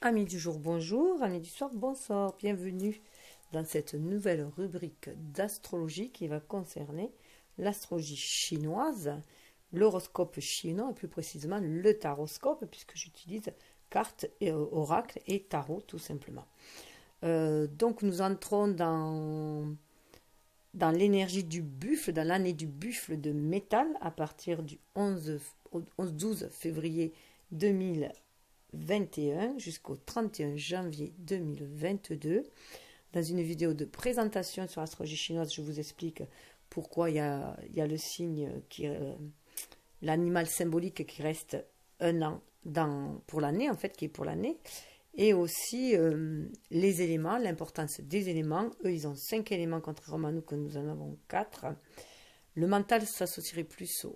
Amis du jour, bonjour. Amis du soir, bonsoir. Bienvenue dans cette nouvelle rubrique d'astrologie qui va concerner l'astrologie chinoise, l'horoscope chinois et plus précisément le taroscope puisque j'utilise cartes, et, oracle et tarot tout simplement. Donc nous entrons dans l'énergie du buffle, dans l'année du buffle de métal à partir du 12 février 2021 jusqu'au 31 janvier 2022. Dans une vidéo de présentation sur l'astrologie chinoise, je vous explique pourquoi il y a le signe, l'animal symbolique qui reste un an pour l'année, en fait, qui est pour l'année. Et aussi les éléments, l'importance des éléments. Eux, ils ont 5 éléments, contrairement à nous, que nous en avons 4. Le mental s'associerait plus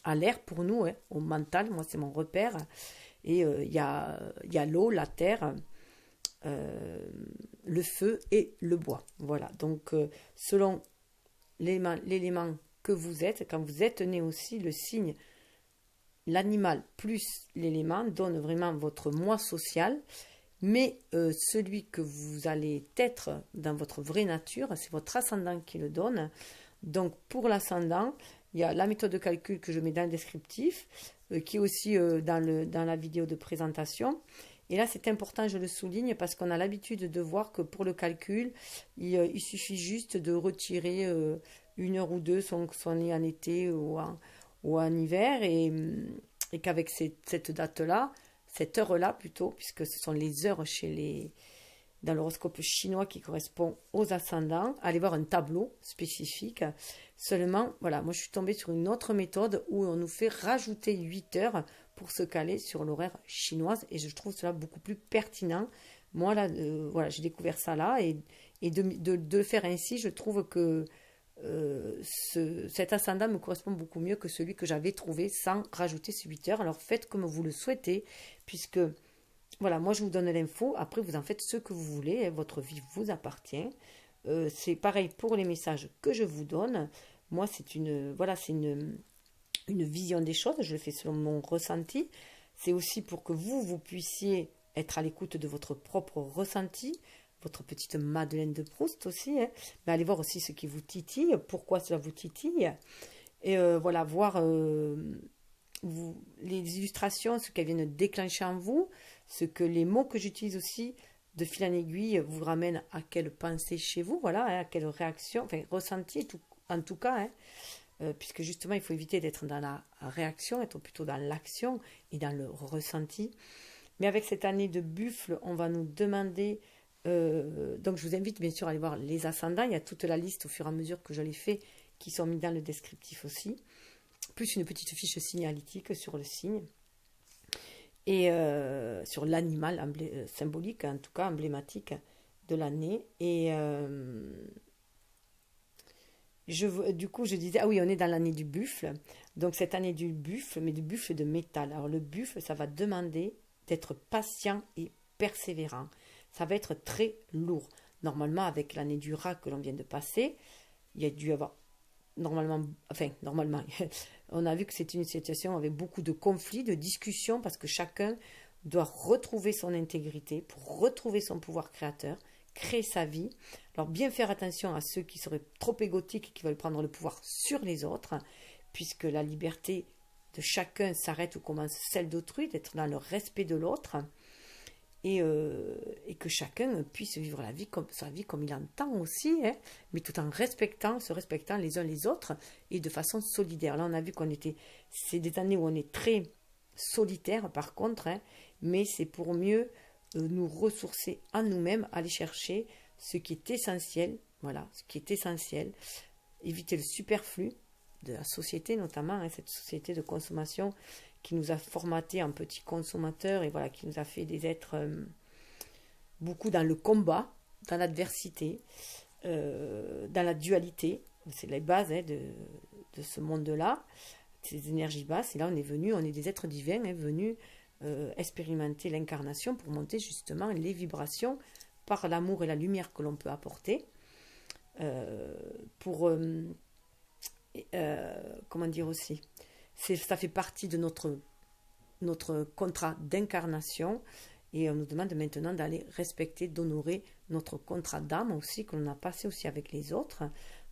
à l'air pour nous, hein, au mental. Moi, c'est mon repère. Et il y a l'eau, la terre, le feu et le bois. Voilà. Donc, selon l'élément que vous êtes, quand vous êtes né aussi, le signe, l'animal plus l'élément donne vraiment votre moi social, mais celui que vous allez être dans votre vraie nature, c'est votre ascendant qui le donne. Donc pour l'ascendant, il y a la méthode de calcul que je mets dans le descriptif, qui est aussi dans la vidéo de présentation. Et là, c'est important, je le souligne, parce qu'on a l'habitude de voir que pour le calcul, il suffit juste de retirer 1 heure ou 2, soit né en été ou en hiver, et qu'avec cette date-là, cette heure-là plutôt, puisque ce sont les heures dans l'horoscope chinois qui correspond aux ascendants, allez voir un tableau spécifique. Seulement, voilà, moi je suis tombée sur une autre méthode où on nous fait rajouter 8 heures pour se caler sur l'horaire chinoise, et je trouve cela beaucoup plus pertinent. Moi, là, voilà, j'ai découvert ça là, et de le faire ainsi, je trouve que cet ascendant me correspond beaucoup mieux que celui que j'avais trouvé sans rajouter ces 8 heures. Alors faites comme vous le souhaitez, puisque voilà, moi je vous donne l'info, après vous en faites ce que vous voulez, hein, votre vie vous appartient. C'est pareil pour les messages que je vous donne. Moi c'est une vision des choses, je le fais selon mon ressenti. C'est aussi pour que vous puissiez être à l'écoute de votre propre ressenti, votre petite Madeleine de Proust aussi, hein. Mais allez voir aussi ce qui vous titille, pourquoi cela vous titille, et voilà, voir les illustrations, ce qu'elles viennent déclencher en vous, ce que les mots que j'utilise aussi de fil en aiguille vous ramènent à quelle pensée chez vous, voilà, hein, à quelle réaction, enfin ressenti en tout cas, hein, puisque justement il faut éviter d'être dans la réaction, être plutôt dans l'action et dans le ressenti. Mais avec cette année de buffle, on va nous demander, donc je vous invite bien sûr à aller voir les ascendants, il y a toute la liste au fur et à mesure que je les fais qui sont mis dans le descriptif aussi, plus une petite fiche signalétique sur le signe et sur l'animal symbolique, en tout cas emblématique de l'année. Et du coup, je disais, ah oui, on est dans l'année du buffle. Donc cette année du buffle, mais du buffle de métal. Alors le buffle, ça va demander d'être patient et persévérant. Ça va être très lourd. Normalement, avec l'année du rat que l'on vient de passer, il y a dû avoir normalement, on a vu que c'était une situation avec beaucoup de conflits, de discussions, parce que chacun doit retrouver son intégrité pour retrouver son pouvoir créateur, créer sa vie. Alors bien faire attention à ceux qui seraient trop égotiques et qui veulent prendre le pouvoir sur les autres, puisque la liberté de chacun s'arrête où commence celle d'autrui, d'être dans le respect de l'autre. Et que chacun puisse vivre sa vie comme il entend aussi, hein, mais tout en se respectant les uns les autres et de façon solidaire. Là, on a vu c'est des années où on est très solitaire par contre, hein, mais c'est pour mieux nous ressourcer en nous-mêmes, aller chercher ce qui est essentiel, voilà, ce qui est essentiel, éviter le superflu de la société notamment, hein, cette société de consommation qui nous a formatés en petits consommateurs et voilà, qui nous a fait des êtres beaucoup dans le combat, dans l'adversité, dans la dualité. C'est les bases, hein, de ce monde-là, ces énergies basses. Et là, on est des êtres divins, hein, venus expérimenter l'incarnation pour monter justement les vibrations par l'amour et la lumière que l'on peut apporter. Comment dire aussi, ça fait partie de notre notre contrat d'incarnation et on nous demande maintenant d'aller respecter, d'honorer notre contrat d'âme aussi que l'on a passé aussi avec les autres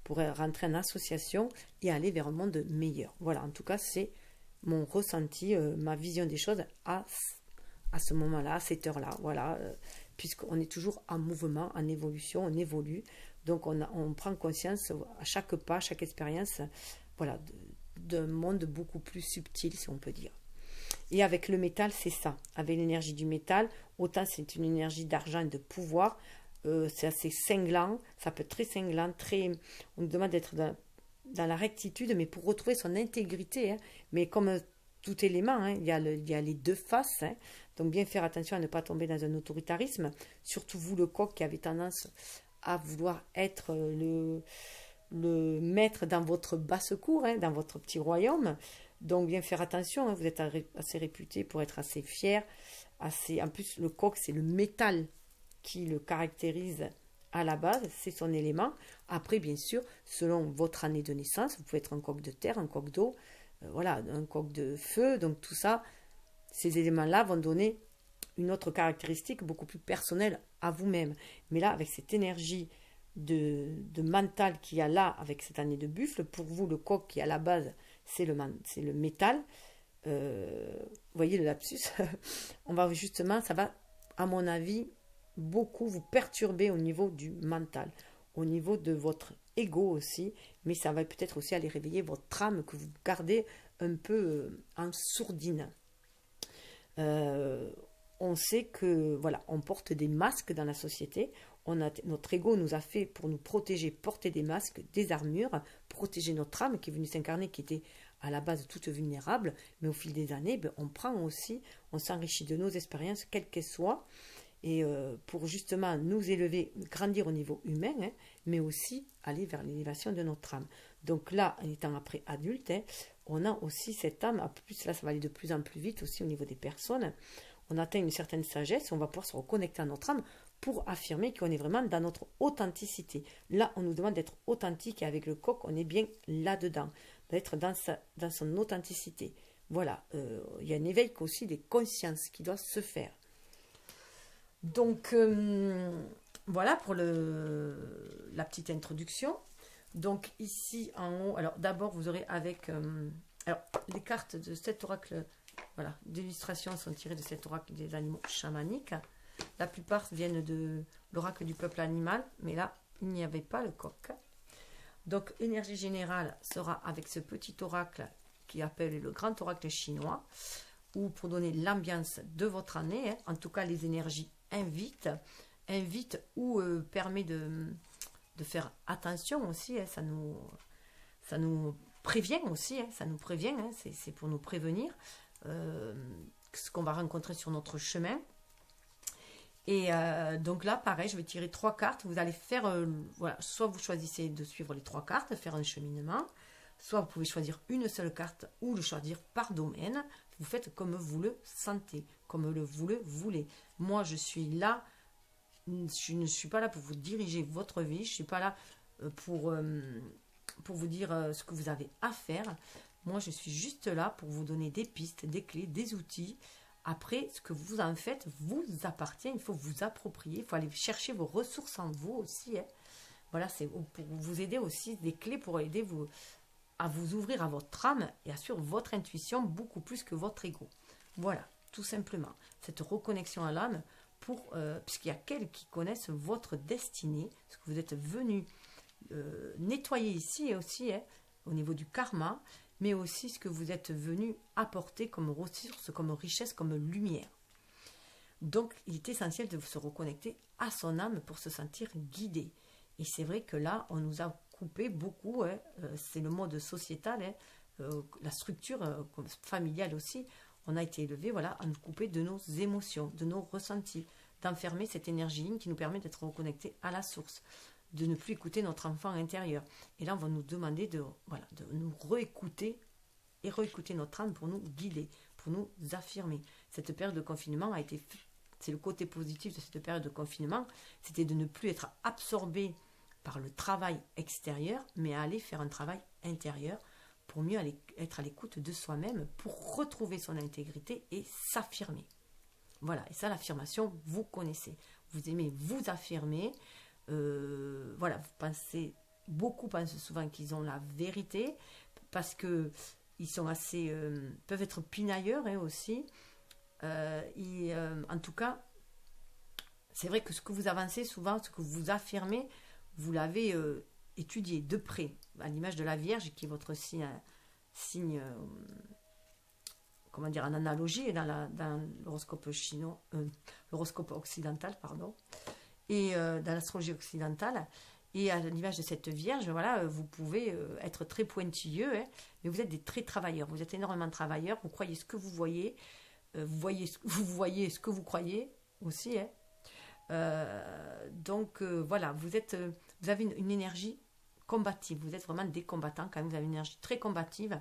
pour rentrer en association et aller vers un monde meilleur. Voilà, en tout cas, c'est mon ressenti, ma vision des choses à ce moment-là, à cette heure-là. Voilà, puisqu'on est toujours en mouvement, en évolution, on évolue. Donc, on prend conscience à chaque pas, à chaque expérience, voilà, d'un monde beaucoup plus subtil, si on peut dire. Et avec le métal, c'est ça. Avec l'énergie du métal, autant c'est une énergie d'argent et de pouvoir, c'est assez cinglant, ça peut être très cinglant, on nous demande d'être dans la rectitude, mais pour retrouver son intégrité. Hein. Mais comme tout élément, hein, il y a les deux faces. Hein. Donc bien faire attention à ne pas tomber dans un autoritarisme. Surtout vous, le coq, qui avez tendance à vouloir être le maître dans votre basse-cour, hein, dans votre petit royaume. Donc bien faire attention, hein, vous êtes assez réputé pour être assez fier. En plus, le coq, c'est le métal qui le caractérise à la base, c'est son élément. Après, bien sûr, selon votre année de naissance, vous pouvez être un coq de terre, un coq d'eau, voilà, un coq de feu. Donc tout ça, ces éléments-là vont donner une autre caractéristique beaucoup plus personnelle à vous-même. Mais là, avec cette énergie de mental qu'il y a là, avec cette année de buffle, pour vous, le coq qui à la base, c'est le métal. Vous voyez le lapsus. On va justement, ça va, à mon avis, beaucoup vous perturber au niveau du mental, au niveau de votre ego aussi, mais ça va peut-être aussi aller réveiller votre âme que vous gardez un peu en sourdine. On sait que voilà, on porte des masques dans la société. Notre ego nous a fait pour nous protéger, porter des masques, des armures, protéger notre âme qui est venue s'incarner, qui était à la base toute vulnérable, mais au fil des années, on prend aussi, on s'enrichit de nos expériences, quelles qu'elles soient, et pour justement nous élever, grandir au niveau humain, hein, mais aussi aller vers l'élévation de notre âme. Donc là, en étant après adulte, hein, on a aussi cette âme, en plus là ça va aller de plus en plus vite aussi au niveau des personnes, on atteint une certaine sagesse, on va pouvoir se reconnecter à notre âme pour affirmer qu'on est vraiment dans notre authenticité. Là, on nous demande d'être authentique et avec le coq, on est bien là-dedans, d'être dans son authenticité. Voilà, il y a un éveil aussi des consciences qui doit se faire. Donc, voilà pour la petite introduction. Donc, ici en haut, alors d'abord, vous aurez avec... alors, les cartes de cet oracle, voilà, d'illustration sont tirées de cet oracle des animaux chamaniques. La plupart viennent de l'oracle du peuple animal, mais là, il n'y avait pas le coq. Donc, l'énergie générale sera avec ce petit oracle qui appelle le grand oracle chinois, ou pour donner l'ambiance de votre année, hein, en tout cas les énergies invite ou permet de faire attention aussi, hein, ça nous prévient aussi, hein, ça nous prévient, hein, c'est pour nous prévenir ce qu'on va rencontrer sur notre chemin. Et donc là, pareil, je vais tirer 3 cartes. Vous allez faire, voilà, soit vous choisissez de suivre les 3 cartes, faire un cheminement, soit vous pouvez choisir une seule carte ou le choisir par domaine. Vous faites comme vous le sentez, comme vous le voulez. Moi, je suis là, je ne suis pas là pour vous diriger votre vie, je ne suis pas là pour vous dire ce que vous avez à faire. Moi, je suis juste là pour vous donner des pistes, des clés, des outils. Après, ce que vous en faites vous appartient, il faut vous approprier, il faut aller chercher vos ressources en vous aussi. Hein. Voilà, c'est pour vous aider aussi, des clés pour aider vous à vous ouvrir à votre âme et à suivre votre intuition beaucoup plus que votre ego. Voilà, tout simplement. Cette reconnexion à l'âme, puisqu'il y a qu'elles qui connaissent votre destinée, ce que vous êtes venu nettoyer ici et aussi hein, au niveau du karma, mais aussi ce que vous êtes venu apporter comme ressources, comme richesse, comme lumière. Donc, il est essentiel de se reconnecter à son âme pour se sentir guidé. Et c'est vrai que là, on nous a coupé beaucoup, hein, c'est le mode sociétal, hein, la structure familiale aussi, on a été élevé voilà, à nous couper de nos émotions, de nos ressentis, d'enfermer cette énergie ligne qui nous permet d'être reconnectés à la source, de ne plus écouter notre enfant intérieur. Et là, on va nous demander de nous réécouter et réécouter notre âme pour nous guider, pour nous affirmer. Cette période de confinement a été, c'est le côté positif de cette période de confinement, c'était de ne plus être absorbé par le travail extérieur, mais à aller faire un travail intérieur pour mieux être à l'écoute de soi-même, pour retrouver son intégrité et s'affirmer. Voilà, et ça, l'affirmation, vous connaissez. Vous aimez vous affirmer. Voilà, vous pensez, beaucoup pensent souvent qu'ils ont la vérité, parce que ils sont assez, peuvent être pinailleurs aussi. En tout cas, c'est vrai que ce que vous avancez souvent, ce que vous affirmez, vous l'avez étudié de près, à l'image de la Vierge, qui est votre signe comment dire, en analogie, et dans l'horoscope chinois, l'horoscope occidental, pardon, et dans l'astrologie occidentale. Et à l'image de cette Vierge, voilà, vous pouvez être très pointilleux, hein, mais vous êtes des très travailleurs. Vous êtes énormément travailleurs. Vous croyez ce que vous voyez. Vous voyez ce que vous croyez aussi. Hein. Donc voilà, vous avez une énergie combative. Vous êtes vraiment des combattants. Quand même, vous avez une énergie très combative.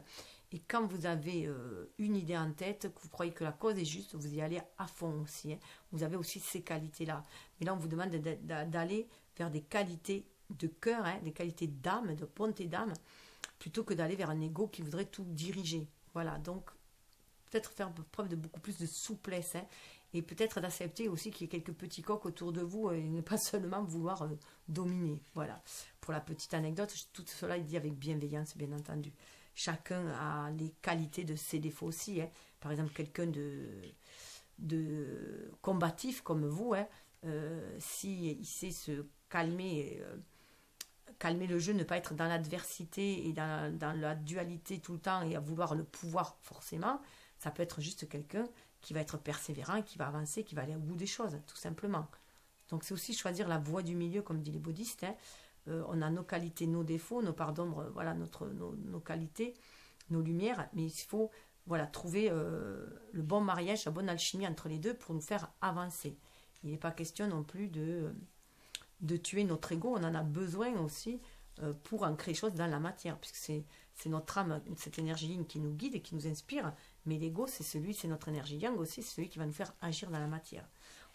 Et quand vous avez une idée en tête, que vous croyez que la cause est juste, vous y allez à fond aussi. Hein. Vous avez aussi ces qualités-là. Mais là, on vous demande d'aller vers des qualités de cœur, hein, des qualités d'âme, de bonté d'âme, plutôt que d'aller vers un ego qui voudrait tout diriger. Voilà, donc peut-être faire preuve de beaucoup plus de souplesse, hein, et peut-être d'accepter aussi qu'il y ait quelques petits coqs autour de vous et ne pas seulement vouloir dominer. Voilà, pour la petite anecdote, tout cela est dit avec bienveillance, bien entendu. Chacun a les qualités de ses défauts aussi. Hein. Par exemple, quelqu'un de combatif comme vous, hein, si il sait se calmer, calmer le jeu, ne pas être dans l'adversité et dans la dualité tout le temps et à vouloir le pouvoir forcément, ça peut être juste quelqu'un qui va être persévérant, qui va avancer, qui va aller au bout des choses, tout simplement. Donc c'est aussi choisir la voie du milieu, comme disent les bouddhistes. Hein. On a nos qualités, nos défauts, nos parts d'ombre, voilà, nos qualités, nos lumières, mais il faut voilà, trouver le bon mariage, la bonne alchimie entre les deux pour nous faire avancer. Il n'est pas question non plus de tuer notre ego, on en a besoin aussi pour ancrer les choses dans la matière, puisque c'est notre âme, cette énergie yin qui nous guide et qui nous inspire, mais l'ego, c'est notre énergie yang aussi, c'est celui qui va nous faire agir dans la matière.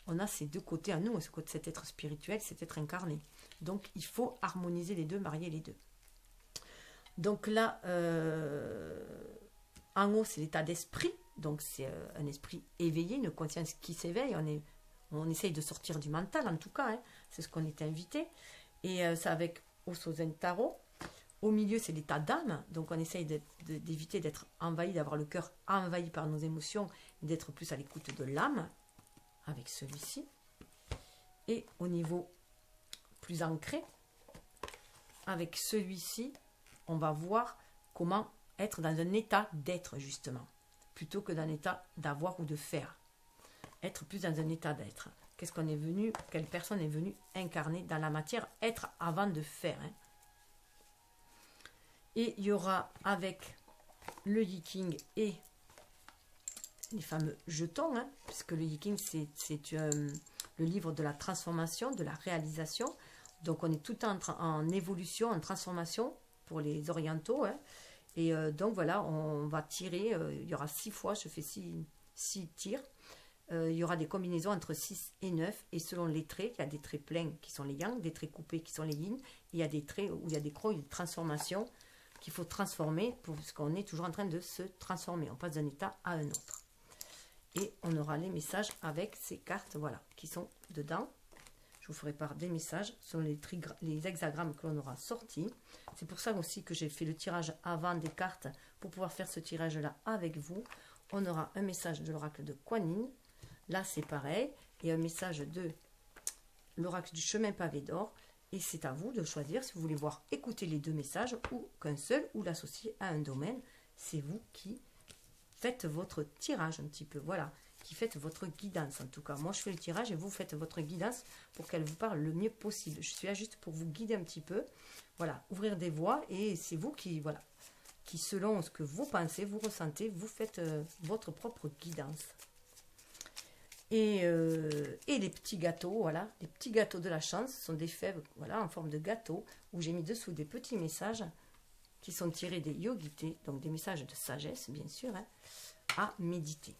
On a ces deux côtés à nous, cet être spirituel, cet être incarné. Donc il faut harmoniser les deux, marier les deux. Donc là, en haut, c'est l'état d'esprit, donc c'est un esprit éveillé, une conscience qui s'éveille, on essaye de sortir du mental en tout cas, hein. C'est ce qu'on est invité. Et c'est avec Osozen Taro. Au milieu, c'est l'état d'âme, donc on essaye d'éviter d'être envahi, d'avoir le cœur envahi par nos émotions, d'être plus à l'écoute de l'âme, avec celui-ci. Et au niveau plus ancré, avec celui-ci, on va voir comment être dans un état d'être justement, plutôt que dans un état d'avoir ou de faire. Être plus dans un état d'être. Qu'est-ce qu'on est venu, quelle personne est venue incarner dans la matière, être avant de faire. Hein. Et il y aura avec le Yiking et les fameux jetons, hein, puisque le Yiking c'est le livre de la transformation, de la réalisation. Donc on est tout en évolution, en transformation pour les orientaux. Hein. Et donc voilà, on va tirer, il y aura 6 fois, je fais 6 tirs. Il y aura des combinaisons entre 6 et 9, et selon les traits, il y a des traits pleins qui sont les yang, des traits coupés qui sont les yin, et il y a des traits où il y a des crocs, des transformations qu'il faut transformer, parce qu'on est toujours en train de se transformer, on passe d'un état à un autre. Et on aura les messages avec ces cartes, voilà, qui sont dedans. Je vous ferai part des messages sur les hexagrammes que l'on aura sortis. C'est pour ça aussi que j'ai fait le tirage avant des cartes, pour pouvoir faire ce tirage-là avec vous. On aura un message de l'oracle de Kuan Yin. Là, c'est pareil. Et un message de l'oracle du chemin pavé d'or. Et c'est à vous de choisir si vous voulez voir écouter les deux messages ou qu'un seul ou l'associer à un domaine. C'est vous qui faites votre tirage un petit peu. Voilà, qui faites votre guidance. En tout cas, moi, je fais le tirage et vous faites votre guidance pour qu'elle vous parle le mieux possible. Je suis là juste pour vous guider un petit peu. Voilà, ouvrir des voies et c'est vous qui, voilà, qui selon ce que vous pensez, vous ressentez, vous faites votre propre guidance. Et les petits gâteaux, voilà, les petits gâteaux de la chance, ce sont des fèves, voilà, en forme de gâteau, où j'ai mis dessous des petits messages qui sont tirés des yogités, donc des messages de sagesse, bien sûr, hein, à méditer.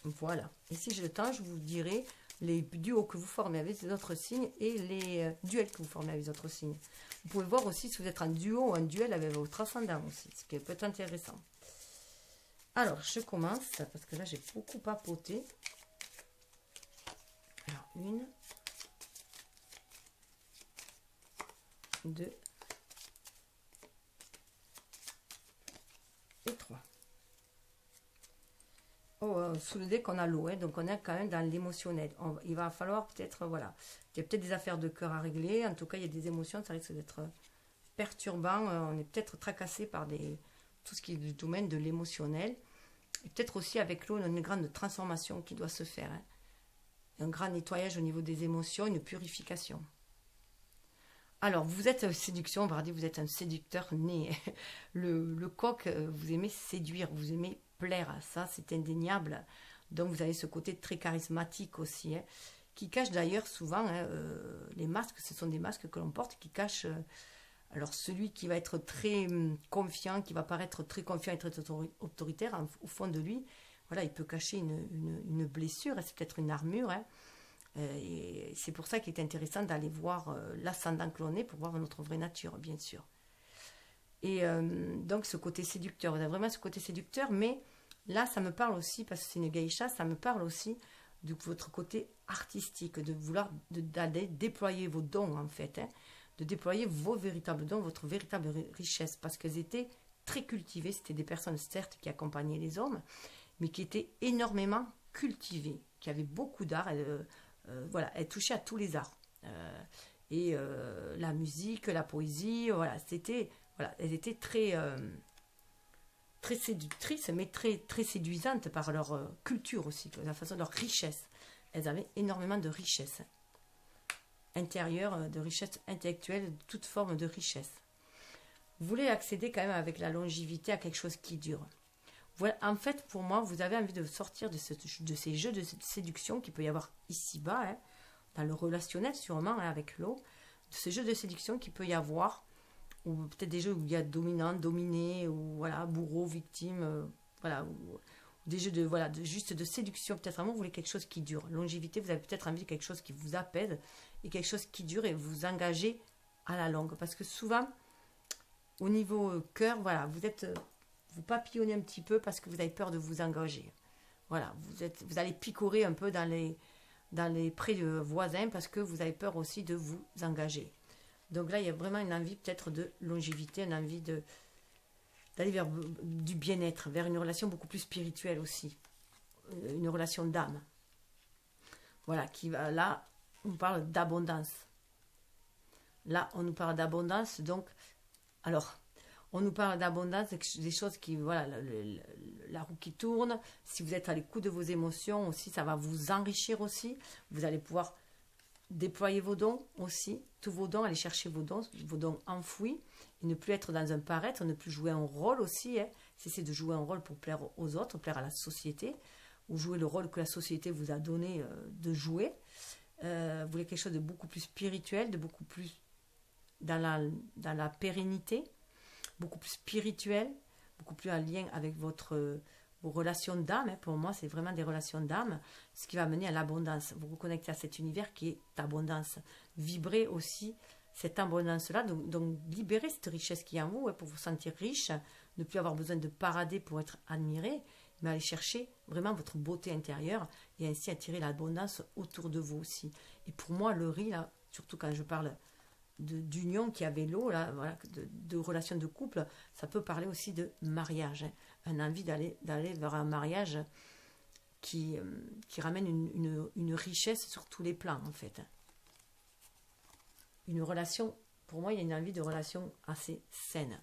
Voilà. Et si j'ai le temps, je vous dirai les duos que vous formez avec les autres signes et les duels que vous formez avec les autres signes. Vous pouvez voir aussi si vous êtes en duo ou en duel avec votre ascendant aussi, ce qui peut être intéressant. Alors, je commence, parce que là, j'ai beaucoup papoté. Alors, 1, 2 et 3. Oh, sous le deck, on a l'eau, hein, donc on est quand même dans l'émotionnel. Il va falloir peut-être, voilà, il y a peut-être des affaires de cœur à régler. En tout cas, il y a des émotions, ça risque d'être perturbant. On est peut-être tracassé par tout ce qui est du domaine de l'émotionnel. Et peut-être aussi avec l'eau, une grande transformation qui doit se faire. Hein. Un grand nettoyage au niveau des émotions, une purification. Alors, vous êtes séduction, on va dire, vous êtes un séducteur né. Le coq, vous aimez séduire, vous aimez plaire, ça c'est indéniable. Donc vous avez ce côté très charismatique aussi, hein, qui cache d'ailleurs souvent, hein, les masques, ce sont des masques que l'on porte qui cachent, alors celui qui va être très confiant, qui va paraître très confiant et très autoritaire, au fond de lui, voilà, il peut cacher une blessure, c'est peut-être une armure, hein, et c'est pour ça qu'il est intéressant d'aller voir l'ascendant que l'on est, pour voir notre vraie nature, bien sûr. Et donc ce côté séducteur, vous avez vraiment ce côté séducteur, mais là ça me parle aussi, parce que c'est une geisha, ça me parle aussi de votre côté artistique, de vouloir d'aller déployer vos dons en fait, hein, de déployer vos véritables dons, votre véritable richesse, parce qu'elles étaient très cultivées, c'était des personnes certes qui accompagnaient les hommes, mais qui étaient énormément cultivées, qui avaient beaucoup d'art, voilà, elles touchaient à tous les arts, et la musique, la poésie, voilà, c'était... Voilà, elles étaient très, très séductrices, mais très séduisantes par leur culture aussi, la façon de leur richesse. Elles avaient énormément de richesse intérieure, de richesse intellectuelle, de toute forme de richesse. Vous voulez accéder quand même avec la longévité à quelque chose qui dure. Voilà, en fait, pour moi, vous avez envie de sortir de ces jeux de séduction qu'il peut y avoir ici-bas, hein, dans le relationnel sûrement, hein, avec l'eau, de ces jeux de séduction qu'il peut y avoir, ou peut-être des jeux où il y a dominant, dominé, ou voilà, bourreau, victime, voilà, ou des jeux de, voilà, juste de séduction, peut-être vraiment vous voulez quelque chose qui dure. Longévité, vous avez peut-être envie de quelque chose qui vous apaise, et quelque chose qui dure, et vous engagez à la longue, parce que souvent, au niveau cœur, voilà, vous papillonnez un petit peu, parce que vous avez peur de vous engager. Voilà, vous allez picorer un peu dans les prés de voisins, parce que vous avez peur aussi de vous engager. Donc là, il y a vraiment une envie peut-être de longévité, une envie d'aller vers du bien-être, vers une relation beaucoup plus spirituelle aussi, une relation d'âme. Voilà, là, on parle d'abondance. Là, on nous parle d'abondance, donc, alors, on nous parle d'abondance, des choses qui, voilà, la roue qui tourne. Si vous êtes à l'écoute de vos émotions aussi, ça va vous enrichir aussi. Vous allez pouvoir déployer vos dons aussi, tous vos dons, aller chercher vos dons enfouis, et ne plus être dans un paraître, ne plus jouer un rôle aussi, hein. Cessez de jouer un rôle pour plaire aux autres, plaire à la société, ou jouer le rôle que la société vous a donné de jouer. Vous voulez quelque chose de beaucoup plus spirituel, de beaucoup plus dans la pérennité, beaucoup plus spirituel, beaucoup plus en lien avec vos relations d'âme, hein. Pour moi, c'est vraiment des relations d'âme, ce qui va mener à l'abondance. Vous reconnectez à cet univers qui est abondance. Vibrez aussi cette abondance-là, donc libérez cette richesse qui est en vous, hein, pour vous sentir riche, ne plus avoir besoin de parader pour être admiré, mais aller chercher vraiment votre beauté intérieure et ainsi attirer l'abondance autour de vous aussi. Et pour moi, le riz, là, surtout quand je parle d'union qui avait l'eau, là, voilà, de relations de couple, ça peut parler aussi de mariage, hein. Un envie d'aller vers un mariage qui ramène une richesse sur tous les plans, en fait. Une relation, pour moi, il y a une envie de relation assez saine.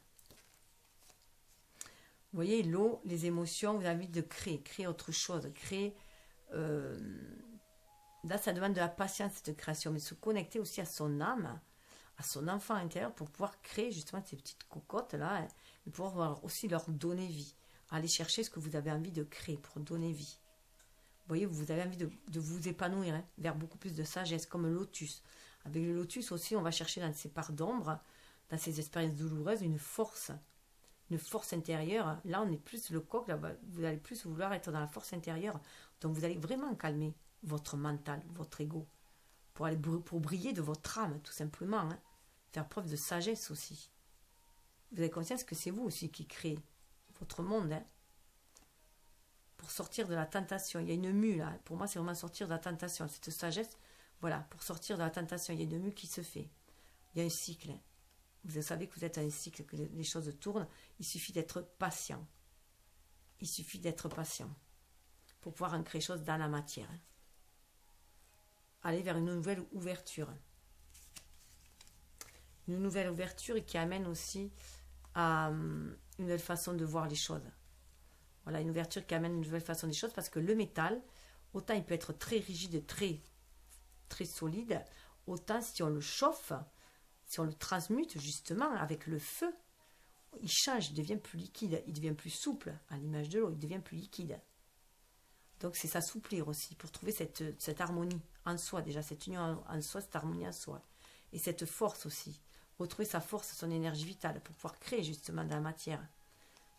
Vous voyez, l'eau, les émotions, vous avez envie de créer autre chose, créer... là, ça demande de la patience, cette création, mais se connecter aussi à son âme, à son enfant intérieur, pour pouvoir créer justement ces petites cocottes-là, hein, et pouvoir aussi leur donner vie. Allez chercher ce que vous avez envie de créer pour donner vie. Vous voyez, vous avez envie de vous épanouir, hein, vers beaucoup plus de sagesse, comme le lotus. Avec le lotus aussi, on va chercher dans ces parts d'ombre, dans ces expériences douloureuses, une force intérieure. Là, on est plus le coq, là, vous allez plus vouloir être dans la force intérieure. Donc, vous allez vraiment calmer votre mental, votre ego, pour briller de votre âme, tout simplement. Hein. Faire preuve de sagesse aussi. Vous avez conscience que c'est vous aussi qui créez votre monde. Hein. Pour sortir de la tentation. Il y a une mue là. Pour moi, c'est vraiment sortir de la tentation. Cette sagesse, voilà, pour sortir de la tentation, il y a une mue qui se fait. Il y a un cycle. Hein. Vous savez que vous êtes à un cycle, que les choses tournent. Il suffit d'être patient. Il suffit d'être patient pour pouvoir en créer chose dans la matière. Hein. Aller vers une nouvelle ouverture. Une nouvelle ouverture qui amène aussi à une nouvelle façon de voir les choses. Voilà, une ouverture qui amène une nouvelle façon des choses parce que le métal, autant il peut être très rigide, très, très solide, autant si on le chauffe, si on le transmute justement avec le feu, il change, il devient plus liquide, il devient plus souple, à l'image de l'eau, il devient plus liquide. Donc c'est s'assouplir aussi pour trouver cette harmonie en soi, déjà cette union en soi, cette harmonie en soi. Et cette force aussi, retrouver sa force, son énergie vitale pour pouvoir créer justement dans la matière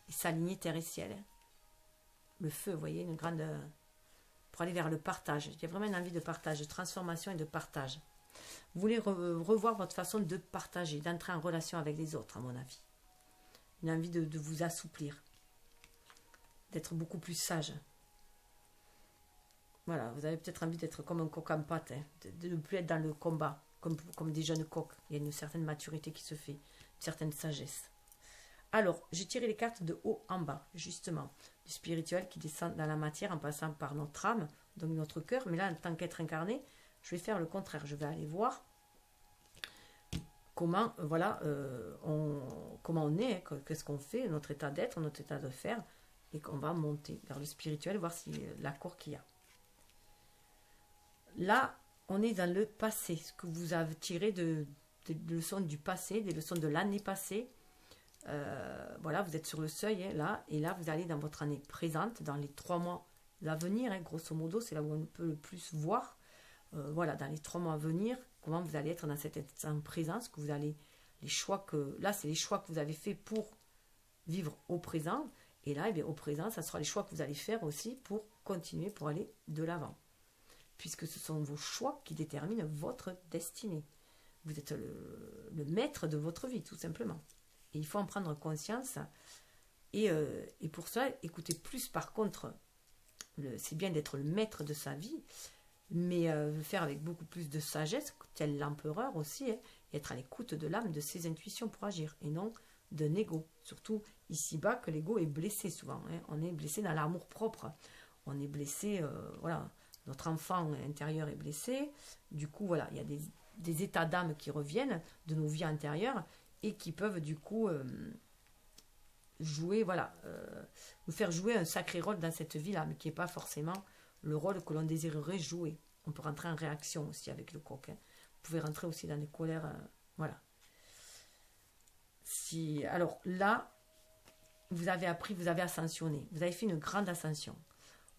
et s'aligner terre et ciel. Le feu, vous voyez, une grande... pour aller vers le partage. Il y a vraiment une envie de partage, de transformation et de partage. Vous voulez revoir votre façon de partager, d'entrer en relation avec les autres, à mon avis. Une envie de vous assouplir, d'être beaucoup plus sage. Voilà, vous avez peut-être envie d'être comme un coq en pâte, hein, de ne plus être dans le combat, comme des jeunes coqs. Il y a une certaine maturité qui se fait, une certaine sagesse. Alors, j'ai tiré les cartes de haut en bas, justement, du spirituel qui descend dans la matière en passant par notre âme, donc notre cœur. Mais là, en tant qu'être incarné, je vais faire le contraire. Je vais aller voir comment, comment on est, hein, qu'est-ce qu'on fait, notre état d'être, notre état de faire, et qu'on va monter vers le spirituel, voir si l'accord qu'il y a. Là, on est dans le passé, ce que vous avez tiré des leçons du passé, des leçons de l'année passée. Voilà, vous êtes sur le seuil, hein, là, et là, vous allez dans votre année présente, dans les 3 mois à venir, hein, grosso modo, c'est là où on peut le plus voir. Voilà, dans les 3 mois à venir, comment vous allez être dans cette instant présent, que vous allez, les choix que, là, c'est les choix que vous avez fait pour vivre au présent, et là, eh bien, au présent, ça sera les choix que vous allez faire aussi pour continuer, pour aller de l'avant. Puisque ce sont vos choix qui déterminent votre destinée. Vous êtes le maître de votre vie, tout simplement. Et il faut en prendre conscience. Et pour ça, écoutez plus par contre, c'est bien d'être le maître de sa vie, mais le faire avec beaucoup plus de sagesse, tel l'empereur aussi, hein, et être à l'écoute de l'âme, de ses intuitions pour agir, et non d'un ego. Surtout ici-bas, que l'ego est blessé souvent. Hein. On est blessé dans l'amour propre. On est blessé, voilà. Notre enfant intérieur est blessé. Du coup, voilà, il y a des états d'âme qui reviennent de nos vies antérieures et qui peuvent du coup jouer, voilà, nous faire jouer un sacré rôle dans cette vie-là, mais qui n'est pas forcément le rôle que l'on désirerait jouer. On peut rentrer en réaction aussi avec le coq. Hein. Vous pouvez rentrer aussi dans des colères, voilà. Alors là, vous avez appris, vous avez ascensionné. Vous avez fait une grande ascension.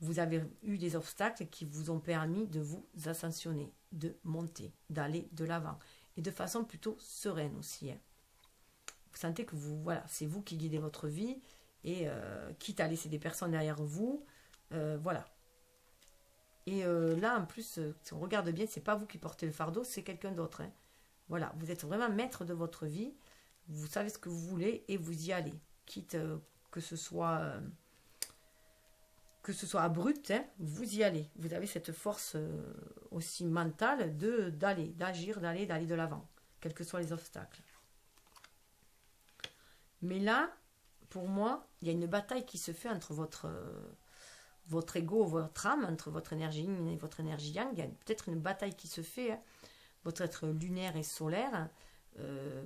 Vous avez eu des obstacles qui vous ont permis de vous ascensionner, de monter, d'aller de l'avant. Et de façon plutôt sereine aussi. Hein. Vous sentez que voilà, c'est vous qui guidez votre vie. Et quitte à laisser des personnes derrière vous. Voilà. Et là, en plus, si on regarde bien, c'est pas vous qui portez le fardeau, c'est quelqu'un d'autre. Hein. Voilà, vous êtes vraiment maître de votre vie. Vous savez ce que vous voulez et vous y allez. Quitte que ce soit abrupt, hein, vous y allez. Vous avez cette force aussi mentale d'aller, d'agir, d'aller de l'avant, quels que soient les obstacles. Mais là, pour moi, il y a une bataille qui se fait entre votre ego, votre âme, entre votre énergie yin et votre énergie yang. Il y a peut-être une bataille qui se fait, hein, votre être lunaire et solaire,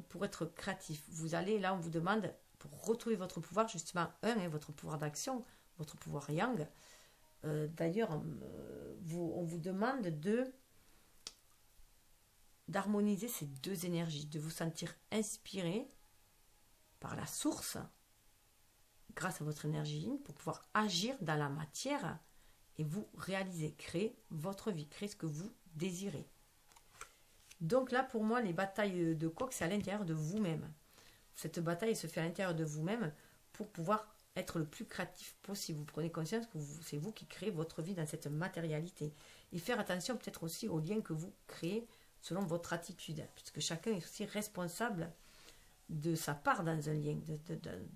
pour être créatif. Vous allez, là, on vous demande, pour retrouver votre pouvoir, justement, hein, votre pouvoir d'action, votre pouvoir yang. D'ailleurs, on vous demande d'harmoniser ces deux énergies, de vous sentir inspiré par la source, grâce à votre énergie yin, pour pouvoir agir dans la matière et vous réaliser, créer votre vie, créer ce que vous désirez. Donc là, pour moi, les batailles de coq, c'est à l'intérieur de vous-même. Cette bataille se fait à l'intérieur de vous-même pour pouvoir être le plus créatif possible. Vous prenez conscience que c'est vous qui créez votre vie dans cette matérialité. Et faire attention peut-être aussi aux liens que vous créez selon votre attitude, puisque chacun est aussi responsable de sa part dans un lien,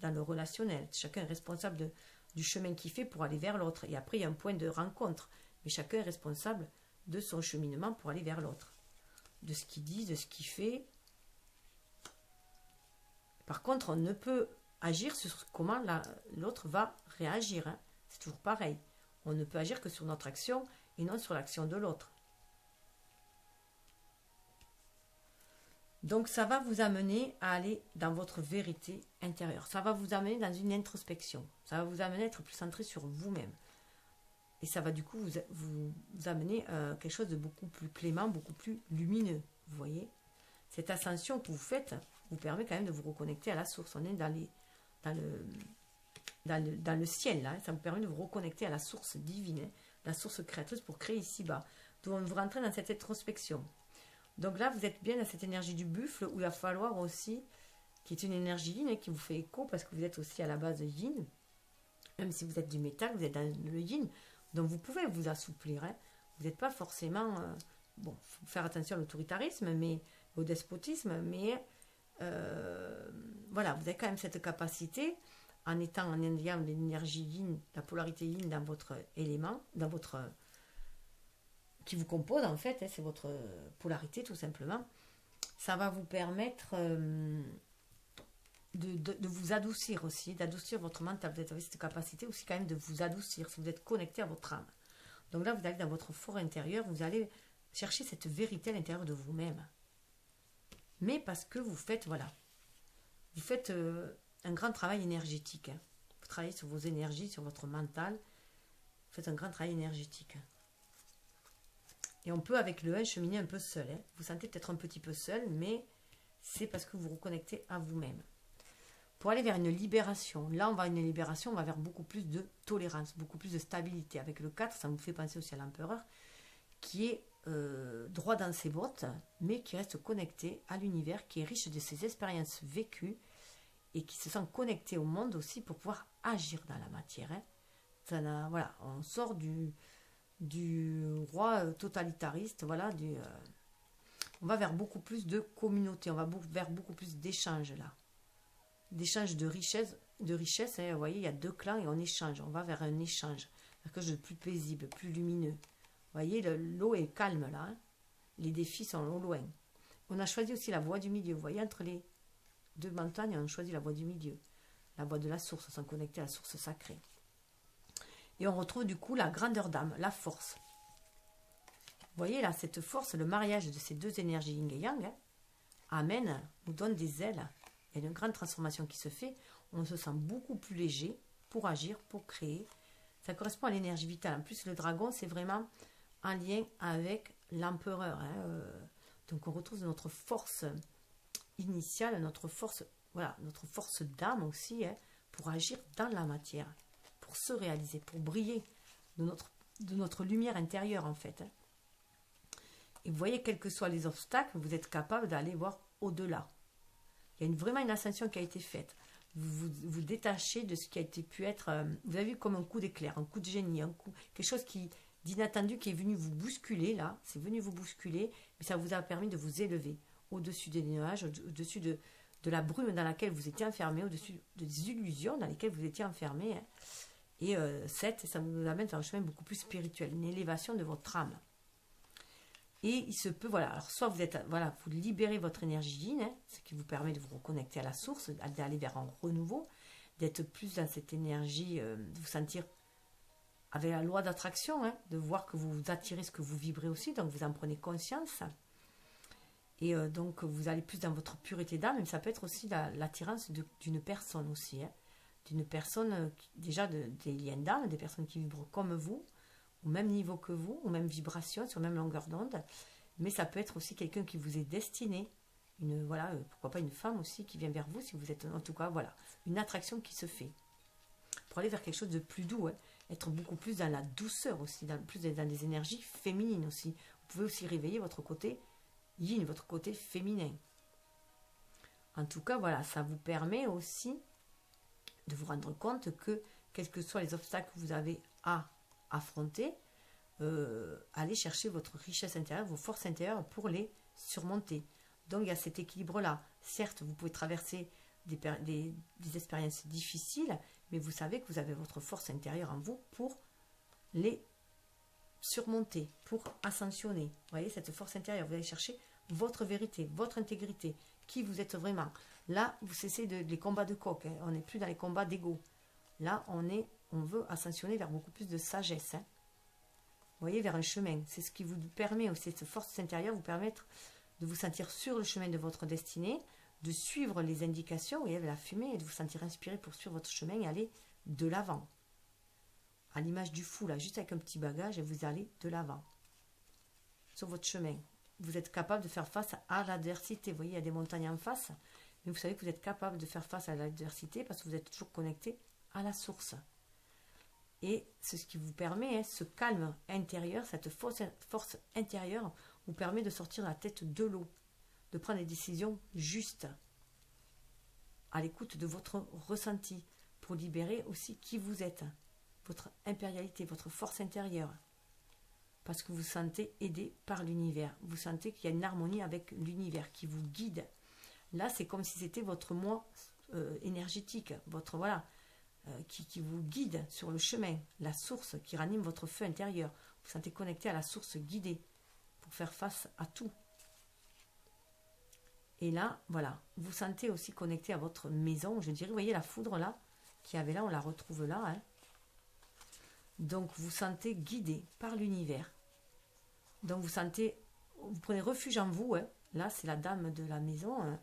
dans le relationnel. Chacun est responsable du chemin qu'il fait pour aller vers l'autre. Et après, il y a un point de rencontre. Mais chacun est responsable de son cheminement pour aller vers l'autre. De ce qu'il dit, de ce qu'il fait. Par contre, on ne peut agir sur comment l'autre va réagir. Hein. C'est toujours pareil. On ne peut agir que sur notre action et non sur l'action de l'autre. Donc ça va vous amener à aller dans votre vérité intérieure. Ça va vous amener dans une introspection. Ça va vous amener à être plus centré sur vous-même. Et ça va du coup vous amener à quelque chose de beaucoup plus clément, beaucoup plus lumineux. Vous voyez, cette ascension que vous faites vous permet quand même de vous reconnecter à la source. On est dans le ciel là. Ça vous permet de vous reconnecter à la source divine, hein, la source créatrice pour créer ici-bas. Donc vous rentrez dans cette introspection. Donc là, vous êtes bien dans cette énergie du buffle où il va falloir aussi, qui est une énergie yin, qui vous fait écho parce que vous êtes aussi à la base yin. Même si vous êtes du métal, vous êtes dans le yin. Donc vous pouvez vous assouplir. Hein. Vous n'êtes pas forcément... bon, il faut faire attention à l'autoritarisme, mais au despotisme, mais voilà, vous avez quand même cette capacité, en étant en ayant l'énergie yin, la polarité yin dans votre élément, dans votre... qui vous compose en fait, hein, c'est votre polarité tout simplement, ça va vous permettre de vous adoucir aussi, d'adoucir votre mental. Vous avez cette capacité aussi quand même de vous adoucir si vous êtes connecté à votre âme. Donc là, vous allez dans votre fort intérieur, vous allez chercher cette vérité à l'intérieur de vous-même. Mais parce que vous faites, voilà, vous faites un grand travail énergétique. Hein. Vous travaillez sur vos énergies, sur votre mental. Vous faites un grand travail énergétique. Et on peut, avec le 1, cheminer un peu seul. Hein. Vous sentez peut-être un petit peu seul, mais c'est parce que vous vous reconnectez à vous-même. Pour aller vers une libération, là on va vers une libération, on va vers beaucoup plus de tolérance, beaucoup plus de stabilité. Avec le 4, ça me fait penser aussi à l'empereur, qui est droit dans ses bottes, mais qui reste connecté à l'univers, qui est riche de ses expériences vécues, et qui se sent connecté au monde aussi pour pouvoir agir dans la matière. Hein. Voilà, on sort du roi totalitariste, voilà, on va vers beaucoup plus de communauté, on va vers beaucoup plus d'échanges là. D'échanges de richesse, hein, vous voyez, il y a 2 clans et on échange, on va vers un échange, quelque chose de plus paisible, plus lumineux. Vous voyez, l'eau est calme là, hein. Les défis sont au loin. On a choisi aussi la voie du milieu, vous voyez, entre les 2 montagnes, on a choisi la voie du milieu, la voie de la source, on s'est connecté à la source sacrée. Et on retrouve du coup la grandeur d'âme, la force. Vous voyez là, cette force, le mariage de ces 2 énergies yin et yang, hein, nous donne des ailes. Il y a une grande transformation qui se fait. On se sent beaucoup plus léger pour agir, pour créer. Ça correspond à l'énergie vitale. En plus, le dragon, c'est vraiment en lien avec l'empereur. Hein. Donc on retrouve notre force initiale, notre force, voilà, notre force d'âme aussi, hein, pour agir dans la matière, pour se réaliser, pour briller de notre lumière intérieure en fait. Hein. Et vous voyez, quels que soient les obstacles, vous êtes capable d'aller voir au-delà. Il y a vraiment une ascension qui a été faite. Vous détachez de ce qui a été pu être... vous avez vu comme un coup d'éclair, un coup de génie, quelque chose d'inattendu qui est venu vous bousculer, là. C'est venu vous bousculer, mais ça vous a permis de vous élever au-dessus des nuages, au-dessus de la brume dans laquelle vous étiez enfermé, au-dessus des illusions dans lesquelles vous étiez enfermé. Hein. Et 7, ça vous amène vers un chemin beaucoup plus spirituel, une élévation de votre âme. Et il se peut, voilà, alors soit vous êtes, voilà, vous libérez votre énergie yin, hein, ce qui vous permet de vous reconnecter à la source, d'aller vers un renouveau, d'être plus dans cette énergie, de vous sentir avec la loi d'attraction, hein, de voir que vous attirez ce que vous vibrez aussi, donc vous en prenez conscience. Et donc vous allez plus dans votre pureté d'âme, mais ça peut être aussi l'attirance d'une personne aussi, hein, d'une personne, déjà des liens d'âme, des personnes qui vibrent comme vous, au même niveau que vous, aux mêmes vibrations, sur la même longueur d'onde, mais ça peut être aussi quelqu'un qui vous est destiné, voilà, pourquoi pas une femme aussi qui vient vers vous, si vous êtes, en tout cas, voilà, une attraction qui se fait, pour aller vers quelque chose de plus doux, hein, être beaucoup plus dans la douceur aussi, plus dans des énergies féminines aussi. Vous pouvez aussi réveiller votre côté yin, votre côté féminin. En tout cas, voilà, ça vous permet aussi de vous rendre compte que, quels que soient les obstacles que vous avez à affronter, allez chercher votre richesse intérieure, vos forces intérieures pour les surmonter. Donc il y a cet équilibre-là. Certes, vous pouvez traverser des expériences difficiles, mais vous savez que vous avez votre force intérieure en vous pour les surmonter, pour ascensionner. Vous voyez, cette force intérieure, vous allez chercher votre vérité, votre intégrité, qui vous êtes vraiment. Là, vous cessez les combats de coq, hein. On n'est plus dans les combats d'ego. Là, on veut ascensionner vers beaucoup plus de sagesse. Hein. Vous voyez, vers un chemin. C'est ce qui vous permet aussi, cette force intérieure vous permettre de vous sentir sur le chemin de votre destinée, de suivre les indications, vous voyez, la fumée, et de vous sentir inspiré pour suivre votre chemin et aller de l'avant. À l'image du fou, là, juste avec un petit bagage, et vous allez de l'avant. Sur votre chemin. Vous êtes capable de faire face à l'adversité. Vous voyez, il y a des montagnes en face, mais vous savez que vous êtes capable de faire face à l'adversité parce que vous êtes toujours connecté à la source. Et c'est ce qui vous permet, hein, ce calme intérieur, cette force intérieure, vous permet de sortir la tête de l'eau, de prendre des décisions justes, à l'écoute de votre ressenti, pour libérer aussi qui vous êtes, votre impérialité, votre force intérieure. Parce que vous vous sentez aidé par l'univers. Vous sentez qu'il y a une harmonie avec l'univers qui vous guide. Là, c'est comme si c'était votre moi énergétique, votre voilà, qui vous guide sur le chemin, la source qui ranime votre feu intérieur. Vous vous sentez connecté à la source guidée pour faire face à tout. Et là, voilà, vous sentez aussi connecté à votre maison, je dirais. Vous voyez la foudre là, qu'il y avait là, on la retrouve là. Hein. Donc, vous sentez guidé par l'univers. Donc, vous prenez refuge en vous. Hein. Là, c'est la dame de la maison. Hein.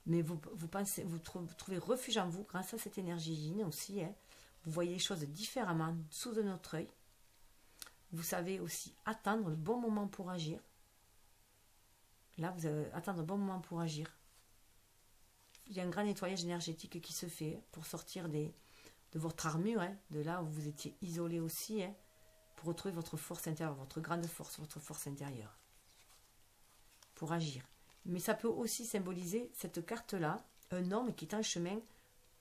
Mais vous trouvez refuge en vous grâce à cette énergie yin aussi. Hein. Vous voyez les choses différemment sous un autre œil. Vous savez aussi attendre le bon moment pour agir. Là, vous allez attendre le bon moment pour agir. Il y a un grand nettoyage énergétique qui se fait pour sortir de votre armure, hein, de là où vous étiez isolé aussi, hein, pour retrouver votre force intérieure, votre grande force, votre force intérieure, pour agir. Mais ça peut aussi symboliser cette carte-là, un homme qui est en chemin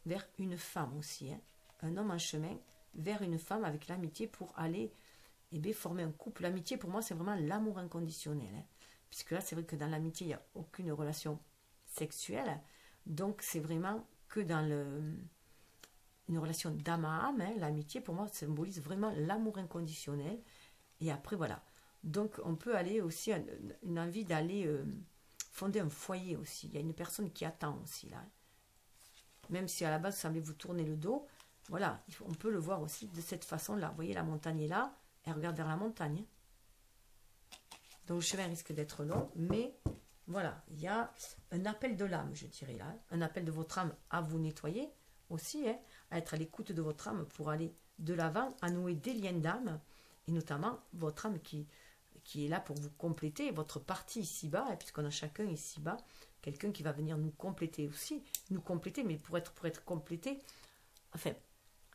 vers une femme aussi. Hein, un homme en chemin vers une femme avec l'amitié pour aller former un couple. L'amitié, pour moi, c'est vraiment l'amour inconditionnel. Hein, puisque là, c'est vrai que dans l'amitié, il n'y a aucune relation sexuelle. Donc, c'est vraiment que dans une relation d'âme à âme. Hein, l'amitié, pour moi, symbolise vraiment l'amour inconditionnel. Et après, voilà. Donc, on peut aller aussi, une envie d'aller fonder un foyer aussi. Il y a une personne qui attend aussi, là. Même si à la base, vous semblez vous tourner le dos, voilà, on peut le voir aussi de cette façon-là. Vous voyez, la montagne est là, elle regarde vers la montagne. Donc, le chemin risque d'être long, mais voilà, il y a un appel de l'âme, je dirais là. Un appel de votre âme à vous nettoyer aussi, hein, à être à l'écoute de votre âme pour aller de l'avant, à nouer des liens d'âme, et notamment votre âme qui est là pour vous compléter, votre partie ici-bas, hein, puisqu'on a chacun ici-bas, quelqu'un qui va venir nous compléter aussi, mais pour être complété, enfin,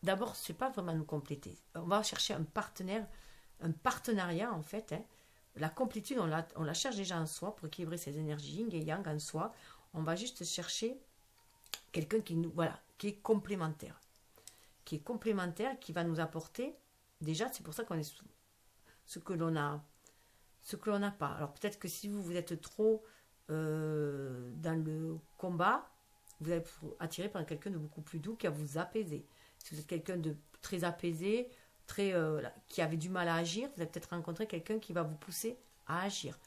d'abord, c'est pas vraiment nous compléter. On va chercher un partenariat en fait, hein. La complétude, on la cherche déjà en soi pour équilibrer ces énergies yin et yang en soi. On va juste chercher quelqu'un qui est complémentaire. Qui va nous apporter, déjà, c'est pour ça qu'on est ce que l'on n'a pas. Alors peut-être que si vous êtes trop dans le combat, vous allez être attiré par quelqu'un de beaucoup plus doux qui va vous apaiser. Si vous êtes quelqu'un de très apaisé, qui avait du mal à agir, vous allez peut-être rencontrer quelqu'un qui va vous pousser à agir.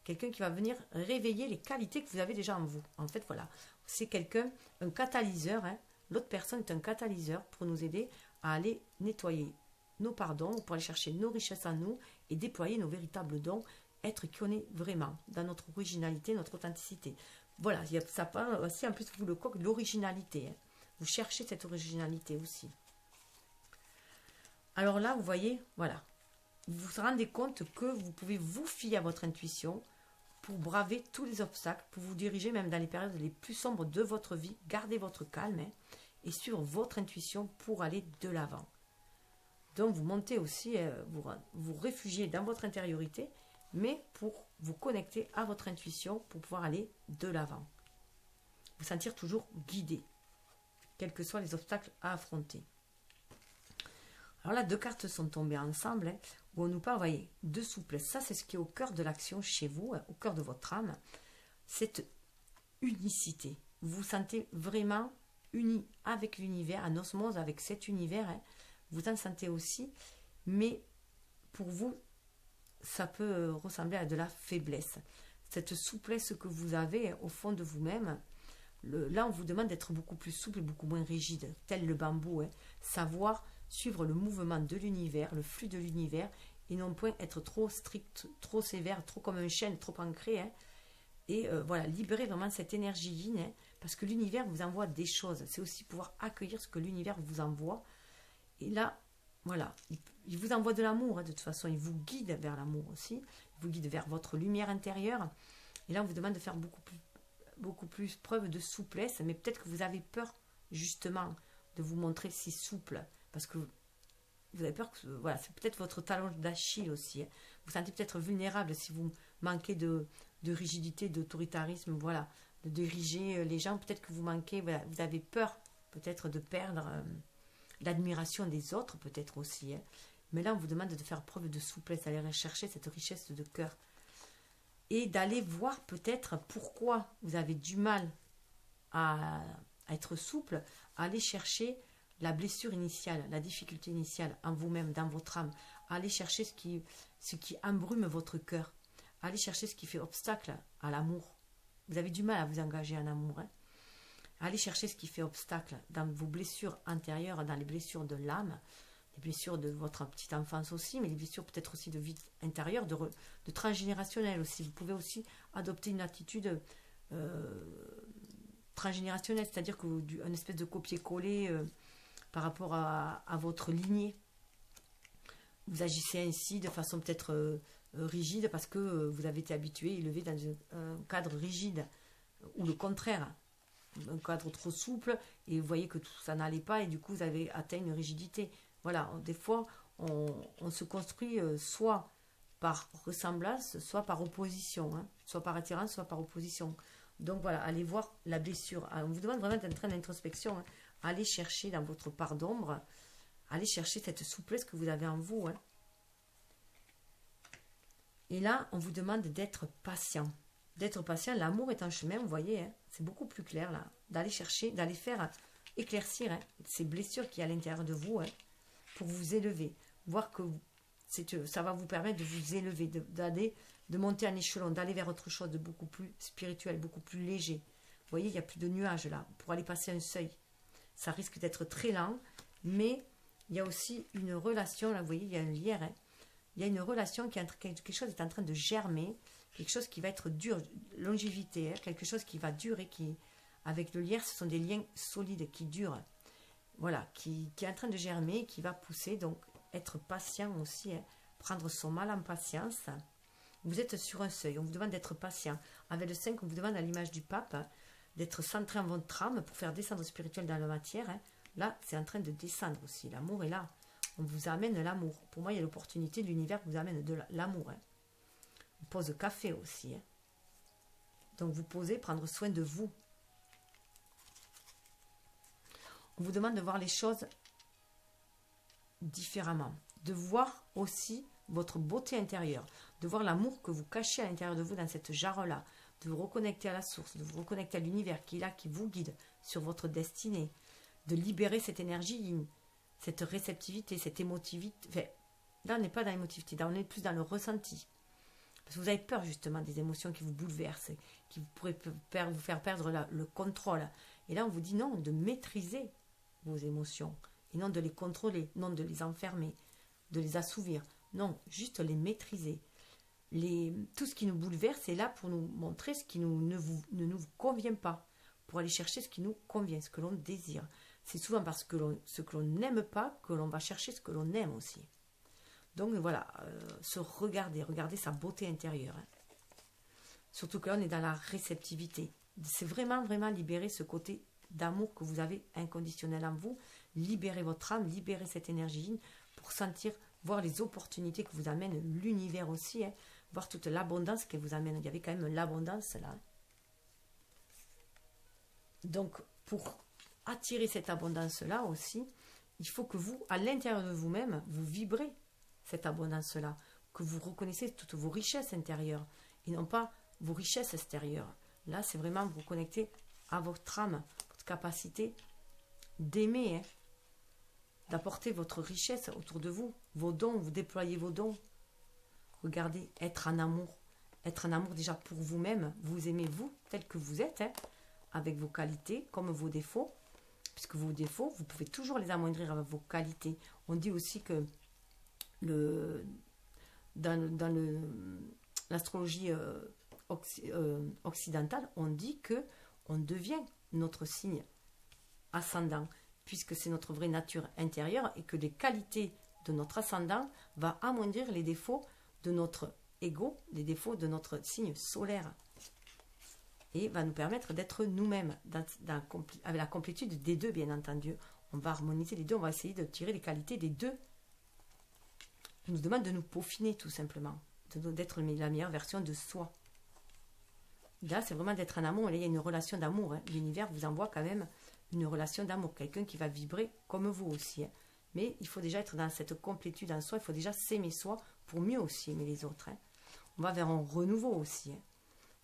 Quelqu'un qui va venir réveiller les qualités que vous avez déjà en vous. En fait, voilà. C'est quelqu'un, un catalyseur. Hein. L'autre personne est un catalyseur pour nous aider à aller nettoyer nos pardons, pour aller chercher nos richesses en nous et déployer nos véritables dons, être qui on est vraiment, dans notre originalité, notre authenticité. Voilà, ça parle aussi, en plus, vous le coq, l'originalité. Hein. Vous cherchez cette originalité aussi. Alors là, vous voyez, voilà, vous vous rendez compte que vous pouvez vous fier à votre intuition pour braver tous les obstacles, pour vous diriger même dans les périodes les plus sombres de votre vie, garder votre calme, hein, et suivre votre intuition pour aller de l'avant. Donc vous montez aussi, vous réfugiez dans votre intériorité, mais pour vous connecter à votre intuition pour pouvoir aller de l'avant. Vous sentir toujours guidé. quels que soient les obstacles à affronter. Alors là, deux cartes sont tombées ensemble, hein, où on nous parle, vous voyez, de souplesse. Ça, c'est ce qui est au cœur de l'action chez vous, hein, au cœur de votre âme, cette unicité. Vous vous sentez vraiment uni avec l'univers, en osmose avec cet univers, hein. Vous en sentez aussi, mais pour vous, ça peut ressembler à de la faiblesse. Cette souplesse que vous avez au fond de vous-même, là on vous demande d'être beaucoup plus souple et beaucoup moins rigide, tel le bambou, hein. Savoir suivre le mouvement de l'univers, le flux de l'univers, et non point être trop strict, trop sévère, trop comme un chêne, trop ancré, hein. Et voilà, libérer vraiment cette énergie yin, hein, parce que l'univers vous envoie des choses. C'est aussi pouvoir accueillir ce que l'univers vous envoie. Et là, voilà, il vous envoie de l'amour, hein, de toute façon, il vous guide vers l'amour aussi, il vous guide vers votre lumière intérieure. Et là, on vous demande de faire beaucoup plus preuve de souplesse, mais peut-être que vous avez peur, justement, de vous montrer si souple, parce que vous avez peur que, voilà, c'est peut-être votre talon d'Achille aussi, hein. Vous vous sentez peut-être vulnérable si vous manquez de rigidité, d'autoritarisme, voilà, de diriger les gens, peut-être que vous manquez, voilà, vous avez peur peut-être de perdre l'admiration des autres, peut-être aussi, hein. Mais là, on vous demande de faire preuve de souplesse, d'aller rechercher cette richesse de cœur et d'aller voir peut-être pourquoi vous avez du mal à être souple, à aller chercher la blessure initiale, la difficulté initiale en vous-même, dans votre âme, à aller chercher ce qui embrume votre cœur, à aller chercher ce qui fait obstacle à l'amour. Vous avez du mal à vous engager en amour, hein. Allez chercher ce qui fait obstacle dans vos blessures antérieures, dans les blessures de l'âme, les blessures de votre petite enfance aussi, mais les blessures peut-être aussi de vie intérieure, de transgénérationnelle aussi. Vous pouvez aussi adopter une attitude transgénérationnelle, c'est-à-dire que une espèce de copier-coller par rapport à votre lignée. Vous agissez ainsi de façon peut-être rigide parce que vous avez été habitué, élevé dans un cadre rigide, ou le contraire, un cadre trop souple, et vous voyez que tout ça n'allait pas, et du coup vous avez atteint une rigidité. Voilà, des fois on se construit soit par ressemblance, soit par opposition, hein, soit par attirance, soit par opposition. Donc voilà, allez voir la blessure. On vous demande vraiment d'être en train d'introspection, hein. Allez chercher dans votre part d'ombre, allez chercher cette souplesse que vous avez en vous, hein. Et là, on vous demande d'être patient. D'être patient, l'amour est un chemin, vous voyez, hein, c'est beaucoup plus clair là. D'aller chercher, d'aller faire éclaircir, hein, ces blessures qui y a à l'intérieur de vous, hein, pour vous élever. Voir que ça va vous permettre de vous élever, de monter en échelon, d'aller vers autre chose de beaucoup plus spirituel, beaucoup plus léger. Vous voyez, il n'y a plus de nuages là, pour aller passer un seuil. Ça risque d'être très lent, mais il y a aussi une relation, là vous voyez, il y a un lien, hein. Il y a une relation quelque chose est en train de germer, quelque chose qui va être dur, longévité, hein, quelque chose qui va durer, avec le lierre, ce sont des liens solides qui durent, voilà, qui est en train de germer, qui va pousser, donc être patient aussi, hein, prendre son mal en patience. Vous êtes sur un seuil, on vous demande d'être patient. Avec le 5, on vous demande à l'image du pape, hein, d'être centré en votre âme pour faire descendre le spirituel dans la matière, hein. Là, c'est en train de descendre aussi, l'amour est là. On vous amène l'amour. Pour moi, il y a l'opportunité de l'univers qui vous amène de l'amour, hein. On pose café aussi, hein. Donc vous posez, prendre soin de vous. On vous demande de voir les choses différemment, de voir aussi votre beauté intérieure, de voir l'amour que vous cachez à l'intérieur de vous dans cette jarre-là, de vous reconnecter à la source, de vous reconnecter à l'univers qui est là, qui vous guide sur votre destinée, de libérer cette énergie, cette réceptivité, cette émotivité. Enfin, là, on n'est pas dans l'émotivité, là, on est plus dans le ressenti. Parce que vous avez peur justement des émotions qui vous bouleversent, qui pourraient vous faire perdre le contrôle. Et là, on vous dit non, de maîtriser vos émotions, et non de les contrôler, non de les enfermer, de les assouvir. Non, juste les maîtriser. Tout ce qui nous bouleverse est là pour nous montrer ce qui ne nous convient pas, pour aller chercher ce qui nous convient, ce que l'on désire. C'est souvent parce que ce que l'on n'aime pas que l'on va chercher ce que l'on aime aussi. Donc voilà, se regarder sa beauté intérieure, hein. Surtout que là, on est dans la réceptivité. C'est vraiment, vraiment libérer ce côté d'amour que vous avez inconditionnel en vous. Libérer votre âme, libérer cette énergie pour sentir, voir les opportunités que vous amène l'univers aussi, hein. Voir toute l'abondance qu'elle vous amène. Il y avait quand même l'abondance là. Donc, pour attirer cette abondance-là aussi, il faut que vous, à l'intérieur de vous-même, vous vibrez cette abondance-là, que vous reconnaissez toutes vos richesses intérieures et non pas vos richesses extérieures. Là, c'est vraiment vous connecter à votre âme, votre capacité d'aimer, hein, d'apporter votre richesse autour de vous, vos dons, vous déployez vos dons. Regardez, être en amour déjà pour vous-même, vous aimez vous tel que vous êtes, hein, avec vos qualités comme vos défauts, puisque vos défauts, vous pouvez toujours les amoindrir avec vos qualités. On dit aussi que dans l'astrologie occidentale, on dit que on devient notre signe ascendant, puisque c'est notre vraie nature intérieure et que les qualités de notre ascendant va amoindrir les défauts de notre ego, les défauts de notre signe solaire, et va nous permettre d'être nous-mêmes avec la complétude des deux, bien entendu. On va harmoniser les deux, on va essayer de tirer les qualités des deux. On nous demande de nous peaufiner tout simplement, d'être la meilleure version de soi. Là, c'est vraiment d'être en amour. Là, il y a une relation d'amour, hein. L'univers vous envoie quand même une relation d'amour, quelqu'un qui va vibrer comme vous aussi, hein. Mais il faut déjà être dans cette complétude en soi, il faut déjà s'aimer soi pour mieux aussi aimer les autres, hein. On va vers un renouveau aussi, hein.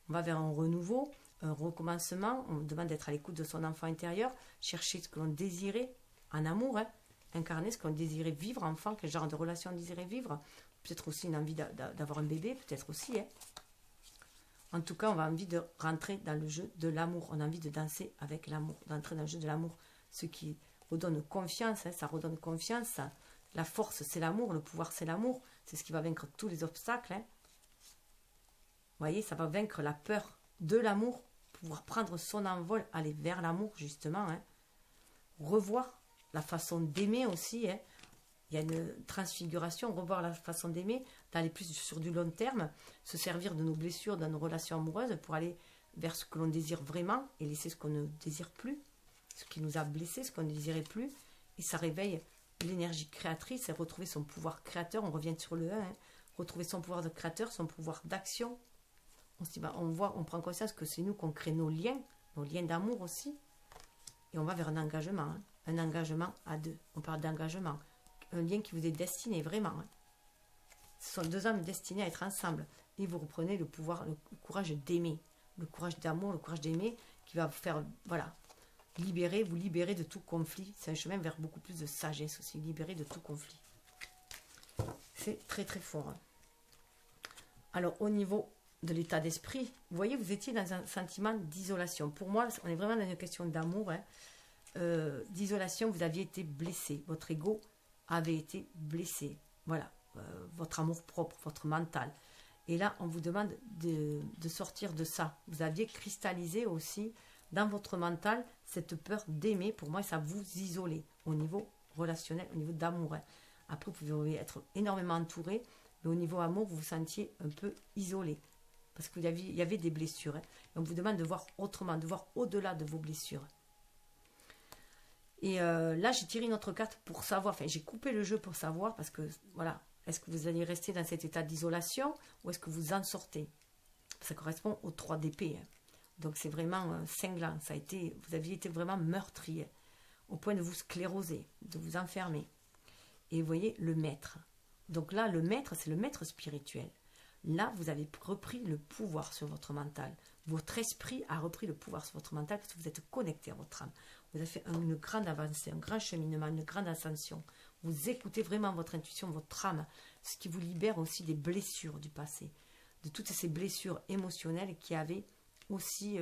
On va vers un renouveau, un recommencement. On demande d'être à l'écoute de son enfant intérieur, chercher ce que l'on désirait en amour, hein. Incarner ce qu'on désirait vivre enfant, quel genre de relation on désirait vivre. Peut-être aussi une envie d'avoir un bébé, peut-être aussi, hein. En tout cas, on a envie de rentrer dans le jeu de l'amour. On a envie de danser avec l'amour, d'entrer dans le jeu de l'amour. Ce qui redonne confiance, hein, ça redonne confiance. Ça, la force, c'est l'amour. Le pouvoir, c'est l'amour. C'est ce qui va vaincre tous les obstacles, hein. Vous voyez, ça va vaincre la peur de l'amour, pouvoir prendre son envol, aller vers l'amour, justement, hein. Revoir la façon d'aimer aussi, hein. Il y a une transfiguration, revoir la façon d'aimer, d'aller plus sur du long terme, se servir de nos blessures, de nos relations amoureuses pour aller vers ce que l'on désire vraiment et laisser ce qu'on ne désire plus, ce qui nous a blessés, ce qu'on ne désirait plus. Et ça réveille l'énergie créatrice et retrouver son pouvoir créateur. On revient sur le 1, hein. Retrouver son pouvoir de créateur, son pouvoir d'action. On se dit, on prend conscience que c'est nous qu'on crée nos liens d'amour aussi. Et on va vers un engagement à deux. On parle d'engagement. Un lien qui vous est destiné, vraiment, hein. Ce sont deux âmes destinées à être ensemble. Et vous reprenez le pouvoir, le courage d'aimer, le courage d'amour, le courage d'aimer, qui va vous faire, voilà, vous libérer de tout conflit. C'est un chemin vers beaucoup plus de sagesse aussi, libérer de tout conflit. C'est très très fort, hein. Alors, au niveau de l'état d'esprit, vous voyez, vous étiez dans un sentiment d'isolation. Pour moi, on est vraiment dans une question d'amour, hein. D'isolation, vous aviez été blessé. Votre ego avait été blessé. Voilà, votre amour propre, votre mental. Et là, on vous demande de sortir de ça. Vous aviez cristallisé aussi dans votre mental cette peur d'aimer. Pour moi, ça vous isolait au niveau relationnel, au niveau d'amour, hein. Après, vous pouvez être énormément entouré, mais au niveau amour, vous vous sentiez un peu isolé. Parce qu'il y avait des blessures, hein. Et on vous demande de voir autrement, de voir au-delà de vos blessures. Et là, j'ai tiré une autre carte pour savoir, enfin, j'ai coupé le jeu pour savoir, parce que, voilà, est-ce que vous allez rester dans cet état d'isolation ou est-ce que vous en sortez? Ça correspond aux 3 d'épée, hein. Donc, c'est vraiment cinglant. Vous aviez été vraiment meurtrier, au point de vous scléroser, de vous enfermer. Et vous voyez, le maître. Donc là, le maître, c'est le maître spirituel. Là, vous avez repris le pouvoir sur votre mental. Votre esprit a repris le pouvoir sur votre mental parce que vous êtes connecté à votre âme. Vous avez fait une grande avancée, un grand cheminement, une grande ascension. Vous écoutez vraiment votre intuition, votre âme, ce qui vous libère aussi des blessures du passé, de toutes ces blessures émotionnelles qui avaient aussi,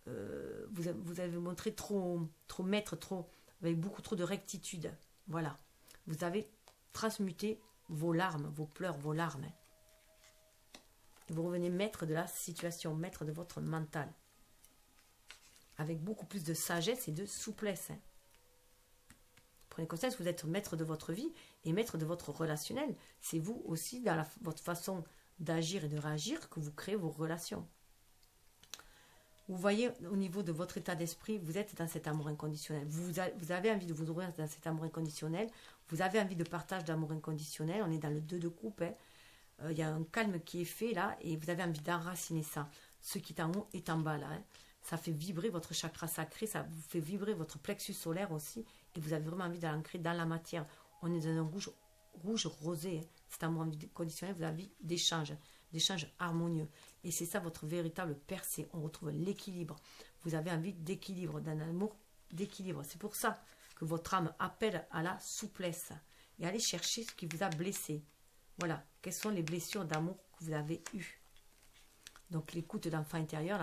vous avez montré trop maître, avec beaucoup trop de rectitude. Voilà, vous avez transmuté vos larmes, vos pleurs, vos larmes. Vous revenez maître de la situation, maître de votre mental, avec beaucoup plus de sagesse et de souplesse, hein. Prenez conscience que vous êtes maître de votre vie et maître de votre relationnel. C'est vous aussi, dans votre façon d'agir et de réagir, que vous créez vos relations. Vous voyez, au niveau de votre état d'esprit, vous êtes dans cet amour inconditionnel. Vous avez envie de vous ouvrir dans cet amour inconditionnel. Vous avez envie de partage d'amour inconditionnel. On est dans le 2 de coupe, hein. Il y a un calme qui est fait là et vous avez envie d'enraciner ça. Ce qui est en haut est en bas là, hein. ça fait vibrer votre chakra sacré, ça vous fait vibrer votre plexus solaire aussi, et vous avez vraiment envie de l'ancrer dans la matière. On est dans un rouge rosé, hein. C'est un amour conditionnel, vous avez envie d'échange harmonieux. Et c'est ça votre véritable percée. On retrouve l'équilibre. Vous avez envie d'équilibre, d'un amour d'équilibre. C'est pour ça que votre âme appelle à la souplesse et allez chercher ce qui vous a blessé. Voilà, quelles sont les blessures d'amour que vous avez eues. Donc l'écoute d'enfant intérieur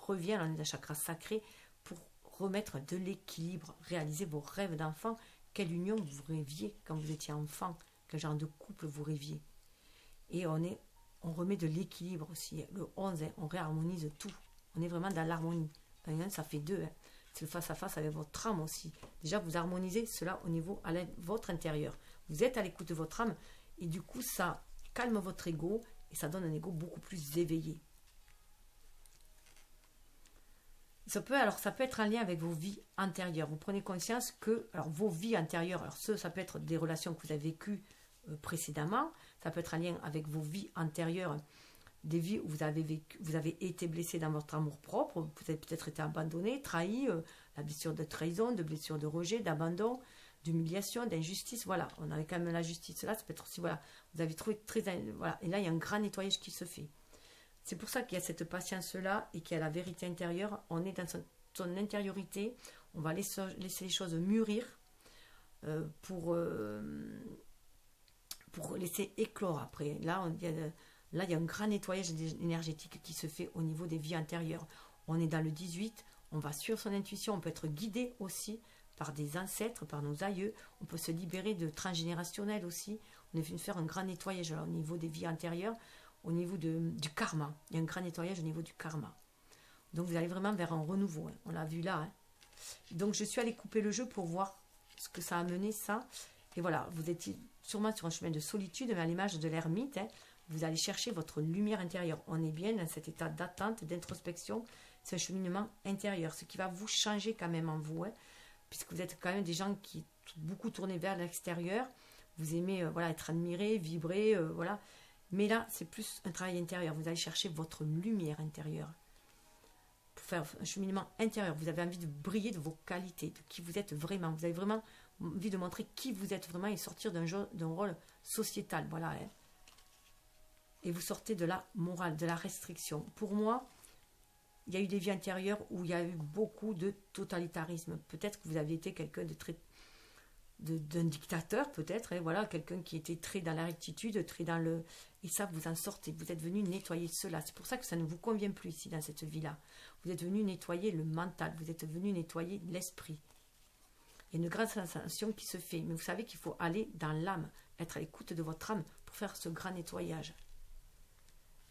revient dans le chakra sacré pour remettre de l'équilibre, réaliser vos rêves d'enfant. Quelle union vous rêviez quand vous étiez enfant, quel genre de couple vous rêviez. Et on remet de l'équilibre aussi. Le 11, on réharmonise tout. On est vraiment dans l'harmonie. Ça fait 2. C'est le face-à-face avec votre âme aussi. Déjà, vous harmonisez cela au niveau à votre intérieur. Vous êtes à l'écoute de votre âme et du coup, ça calme votre ego et ça donne un ego beaucoup plus éveillé. Ça peut être en lien avec vos vies antérieures. Vous prenez conscience que vos vies antérieures, ça peut être des relations que vous avez vécues précédemment, ça peut être en lien avec vos vies antérieures, des vies où vous avez été blessé dans votre amour propre, vous avez peut-être été abandonné, trahi, la blessure de trahison, de blessure de rejet, d'abandon, d'humiliation, d'injustice, voilà, on avait quand même la justice là, ça peut être aussi, voilà, vous avez trouvé voilà, et là il y a un grand nettoyage qui se fait. C'est pour ça qu'il y a cette patience-là et qu'il y a la vérité intérieure. On est dans son intériorité. On va laisser les choses mûrir pour laisser éclore après. Là, il y a un grand nettoyage énergétique qui se fait au niveau des vies antérieures. On est dans le 18. On va suivre son intuition. On peut être guidé aussi par des ancêtres, par nos aïeux. On peut se libérer de transgénérationnel aussi. On est venu faire un grand nettoyage au niveau des vies antérieures. Au niveau du karma. Il y a un grand nettoyage au niveau du karma. Donc vous allez vraiment vers un renouveau. Hein. On l'a vu là. Hein. Donc je suis allée couper le jeu pour voir ce que ça a mené ça. Et voilà, vous étiez sûrement sur un chemin de solitude, mais à l'image de l'ermite, hein, vous allez chercher votre lumière intérieure. On est bien dans cet état d'attente, d'introspection. C'est un cheminement intérieur, ce qui va vous changer quand même en vous. Hein, puisque vous êtes quand même des gens qui beaucoup tournés vers l'extérieur. Vous aimez être admiré, vibrer, voilà. Mais là, c'est plus un travail intérieur. Vous allez chercher votre lumière intérieure. Pour faire un cheminement intérieur, vous avez envie de briller de vos qualités, de qui vous êtes vraiment. Vous avez vraiment envie de montrer qui vous êtes vraiment et sortir d'un rôle sociétal. Voilà. Hein. Et vous sortez de la morale, de la restriction. Pour moi, il y a eu des vies intérieures où il y a eu beaucoup de totalitarisme. Peut-être que vous avez été quelqu'un de très... d'un dictateur peut-être, hein, voilà, quelqu'un qui était très dans la rectitude, très dans le... Et ça, vous en sortez, vous êtes venu nettoyer cela. C'est pour ça que ça ne vous convient plus ici, dans cette vie-là. Vous êtes venu nettoyer le mental, vous êtes venu nettoyer l'esprit. Il y a une grande sensation qui se fait, mais vous savez qu'il faut aller dans l'âme, être à l'écoute de votre âme pour faire ce grand nettoyage.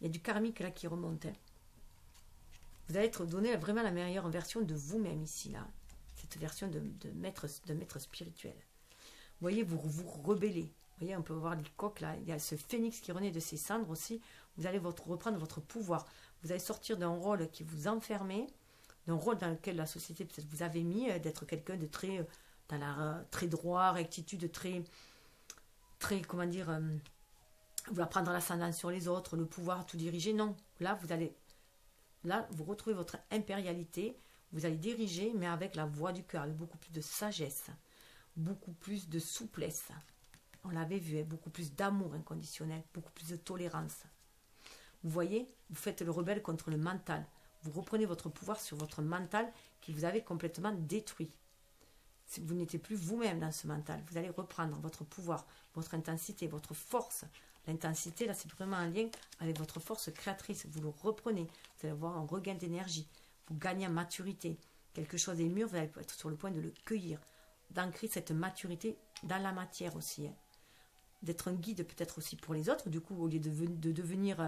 Il y a du karmique là qui remonte. Hein. Vous allez être donné vraiment la meilleure version de vous-même ici, là. Cette version de maître spirituel. Vous voyez, vous rebellez. Vous voyez, on peut voir les coques là. Il y a ce phénix qui renaît de ses cendres aussi. Vous allez reprendre votre pouvoir. Vous allez sortir d'un rôle qui vous enfermait, d'un rôle dans lequel la société peut-être vous avait mis, d'être quelqu'un de très, très droit, rectitude, très, comment dire, vouloir prendre l'ascendant sur les autres, le pouvoir, tout diriger. Non, là, vous retrouvez votre impérialité. Vous allez diriger, mais avec la voix du cœur, avec beaucoup plus de sagesse, beaucoup plus de souplesse. On l'avait vu, hein, beaucoup plus d'amour inconditionnel, beaucoup plus de tolérance. Vous voyez, vous faites le rebelle contre le mental. Vous reprenez votre pouvoir sur votre mental qui vous avait complètement détruit. Vous n'étiez plus vous-même dans ce mental. Vous allez reprendre votre pouvoir, votre intensité, votre force. L'intensité, là, c'est vraiment un lien avec votre force créatrice. Vous le reprenez. Vous allez avoir un regain d'énergie. Vous gagnez en maturité. Quelque chose est mûr, vous allez être sur le point de le cueillir. D'ancrer cette maturité dans la matière aussi. Hein. D'être un guide peut-être aussi pour les autres. Du coup, au lieu de devenir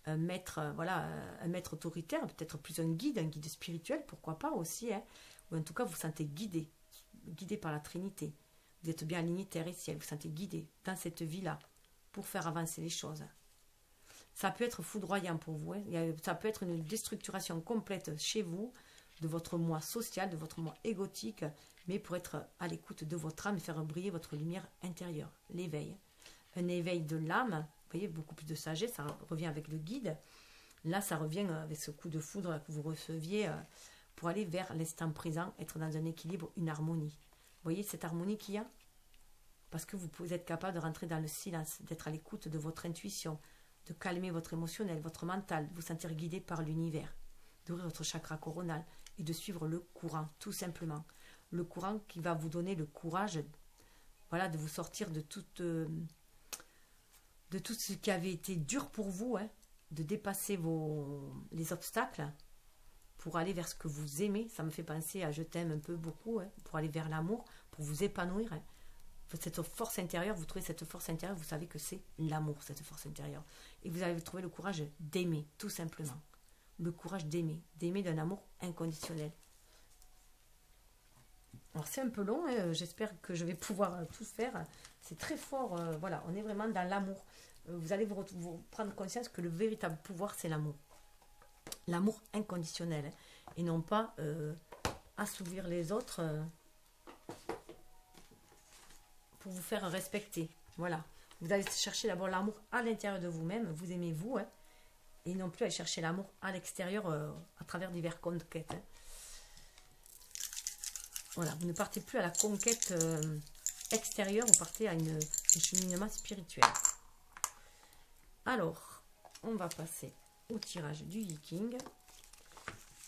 un maître, un maître autoritaire, peut-être plus un guide spirituel, pourquoi pas aussi. Hein. Ou en tout cas, vous vous sentez guidé par la Trinité. Vous êtes bien aligné terre et ciel. Vous vous sentez guidé dans cette vie-là pour faire avancer les choses. Ça peut être foudroyant pour vous. Hein. Ça peut être une déstructuration complète chez vous, de votre moi social, de votre moi égotique, mais pour être à l'écoute de votre âme et faire briller votre lumière intérieure, l'éveil. Un éveil de l'âme, vous voyez, beaucoup plus de sagesse, ça revient avec le guide. Là, ça revient avec ce coup de foudre là, que vous receviez pour aller vers l'instant présent, être dans un équilibre, une harmonie. Vous voyez cette harmonie qu'il y a? Parce que vous pouvez être capable de rentrer dans le silence, d'être à l'écoute de votre intuition, de calmer votre émotionnel, votre mental, de vous sentir guidé par l'univers, d'ouvrir votre chakra coronal et de suivre le courant, tout simplement. Le courant qui va vous donner le courage, voilà, de vous sortir de tout ce qui avait été dur pour vous, hein, de dépasser les obstacles pour aller vers ce que vous aimez. Ça me fait penser à je t'aime un peu beaucoup, hein, pour aller vers l'amour, pour vous épanouir. Hein. Cette force intérieure, vous trouvez cette force intérieure, vous savez que c'est l'amour, cette force intérieure. Et vous allez trouver le courage d'aimer, tout simplement. Le courage d'aimer d'un amour inconditionnel. Alors c'est un peu long, hein, j'espère que je vais pouvoir tout faire. C'est très fort, voilà, on est vraiment dans l'amour. Vous allez vous prendre conscience que le véritable pouvoir, c'est l'amour. L'amour inconditionnel, hein, et non pas assouvir les autres pour vous faire respecter. Voilà, vous allez chercher d'abord l'amour à l'intérieur de vous-même, vous aimez vous, hein, et non plus aller chercher l'amour à l'extérieur à travers divers conquêtes. Hein. Voilà, vous ne partez plus à la conquête extérieure, vous partez à un cheminement spirituel. Alors, on va passer au tirage du Yiking.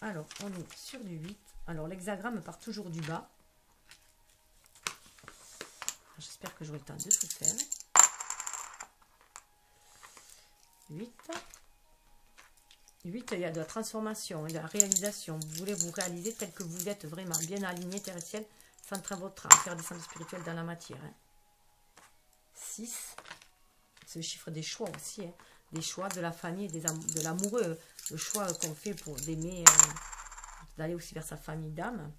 Alors, on est sur du 8. Alors, l'hexagramme part toujours du bas. J'espère que j'aurai le temps de tout faire. 8. 8, il y a de la transformation et de la réalisation. Vous voulez vous réaliser tel que vous êtes vraiment, bien aligné, terre et ciel, centré à votre âme, faire descendre spirituel dans la matière. Hein. 6, c'est le chiffre des choix aussi, hein. Des choix de la famille, de l'amoureux, le choix qu'on fait pour d'aimer, d'aller aussi vers sa famille d'âme.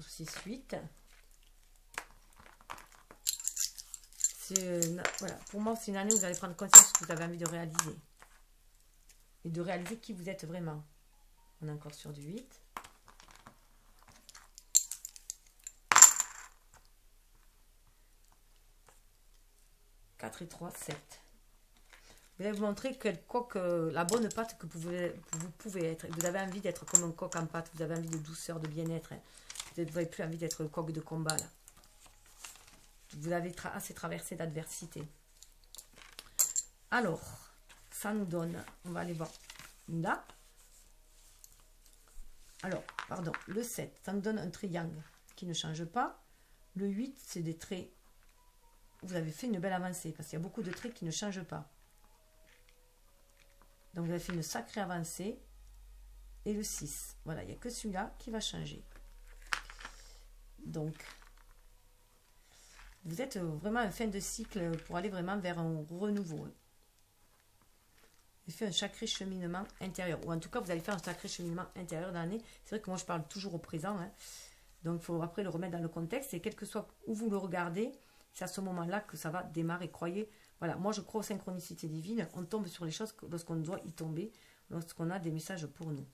6, 8. Voilà. Pour moi, c'est une année où vous allez prendre conscience de ce que vous avez envie de réaliser. Et de réaliser qui vous êtes vraiment. On est encore sur du 8. Quatre et 3, 7. Vous allez vous montrer quel coq, la bonne pâte que vous pouvez être. Vous avez envie d'être comme un coq en pâte. Vous avez envie de douceur, de bien-être. Hein. Vous n'avez plus envie d'être le coq de combat. Là. Vous avez assez traversé d'adversité. Alors, ça nous donne, on va aller voir là. Alors, pardon, le 7, ça nous donne un triangle qui ne change pas. Le 8, c'est des traits. Vous avez fait une belle avancée parce qu'il y a beaucoup de traits qui ne changent pas. Donc, vous avez fait une sacrée avancée. Et le 6, voilà, il n'y a que celui-là qui va changer. Donc, vous êtes vraiment en fin de cycle pour aller vraiment vers un renouveau. Vous avez fait un sacré cheminement intérieur. Ou en tout cas, vous allez faire un sacré cheminement intérieur dans l'année. C'est vrai que moi, je parle toujours au présent. Hein. Donc, il faut après le remettre dans le contexte. Et quel que soit où vous le regardez, c'est à ce moment-là que ça va démarrer. Croyez, voilà, moi, je crois aux synchronicités divines. On tombe sur les choses lorsqu'on doit y tomber, lorsqu'on a des messages pour nous.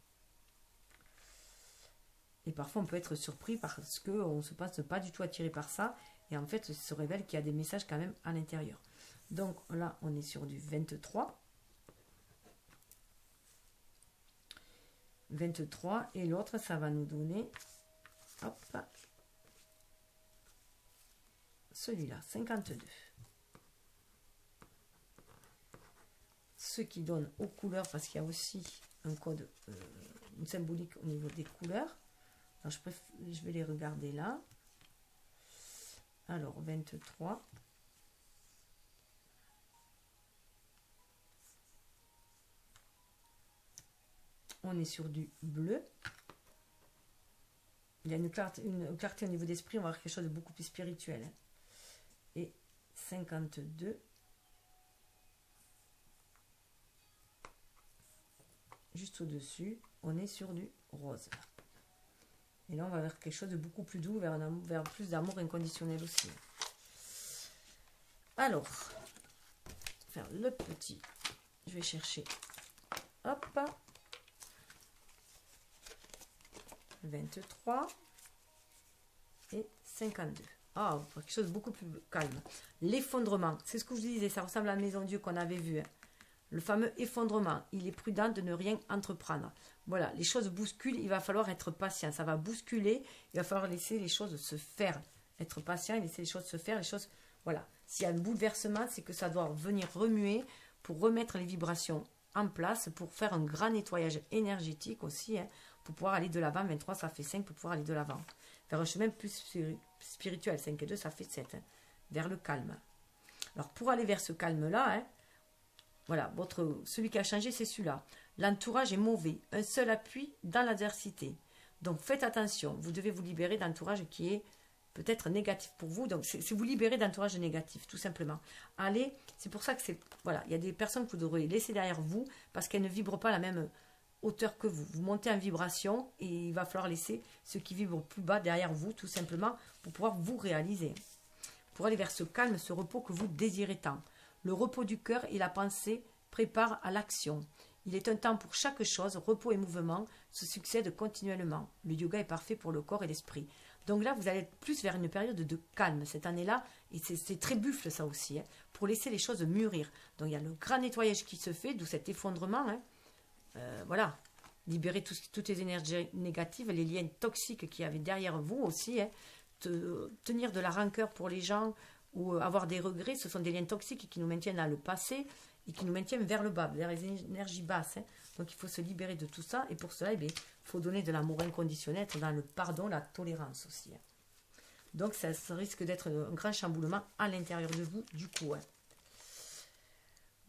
Et parfois, on peut être surpris parce qu'on ne se passe pas du tout attiré par ça. Et en fait, il se révèle qu'il y a des messages quand même à l'intérieur. Donc là, on est sur du 23. 23. Et l'autre, ça va nous donner... Hop. Celui-là, 52. Ce qui donne aux couleurs, parce qu'il y a aussi un code, une symbolique au niveau des couleurs. Alors, je vais les regarder là. Alors, 23. On est sur du bleu. Il y a une clarté au niveau d'esprit. On va avoir quelque chose de beaucoup plus spirituel. Et 52. Juste au-dessus, on est sur du rose. Et là, on va vers quelque chose de beaucoup plus doux, vers plus d'amour inconditionnel aussi. Alors, faire le petit. Je vais chercher. Hop. 23 et 52. Ah, quelque chose de beaucoup plus calme. L'effondrement, c'est ce que je vous disais, ça ressemble à la maison Dieu qu'on avait vue. Hein. Le fameux effondrement. Il est prudent de ne rien entreprendre. Voilà, les choses bousculent, il va falloir être patient. Ça va bousculer, il va falloir laisser les choses se faire. Être patient et laisser les choses se faire. Les choses, voilà. S'il y a un bouleversement, c'est que ça doit venir remuer pour remettre les vibrations en place, pour faire un grand nettoyage énergétique aussi, hein, pour pouvoir aller de l'avant. 23, ça fait 5 pour pouvoir aller de l'avant. Vers un chemin plus spirituel. 5 et 2, ça fait 7. Hein, vers le calme. Alors, pour aller vers ce calme-là, hein, voilà, celui qui a changé, c'est celui-là. L'entourage est mauvais. Un seul appui dans l'adversité. Donc, faites attention. Vous devez vous libérer d'entourage qui est peut-être négatif pour vous. Donc, c'est vous libérer d'entourage négatif, tout simplement. Allez, c'est pour ça que c'est... Voilà, il y a des personnes que vous devrez laisser derrière vous parce qu'elles ne vibrent pas à la même hauteur que vous. Vous montez en vibration et il va falloir laisser ceux qui vibrent plus bas derrière vous, tout simplement, pour pouvoir vous réaliser. Pour aller vers ce calme, ce repos que vous désirez tant. Le repos du cœur et la pensée préparent à l'action. Il est un temps pour chaque chose, repos et mouvement se succèdent continuellement. Le yoga est parfait pour le corps et l'esprit. Donc là, vous allez être plus vers une période de calme cette année-là, et c'est très buffle ça aussi, hein, pour laisser les choses mûrir. Donc il y a le grand nettoyage qui se fait, d'où cet effondrement. Hein. Voilà, libérer toutes les énergies négatives, les liens toxiques qu'il y avait derrière vous aussi. Hein. Tenir de la rancœur pour les gens ou avoir des regrets, ce sont des liens toxiques qui nous maintiennent dans le passé et qui nous maintiennent vers le bas, vers les énergies basses. Hein. Donc il faut se libérer de tout ça et pour cela, il faut donner de l'amour inconditionnel, être dans le pardon, la tolérance aussi. Hein. Donc ça risque d'être un grand chamboulement à l'intérieur de vous du coup. Hein.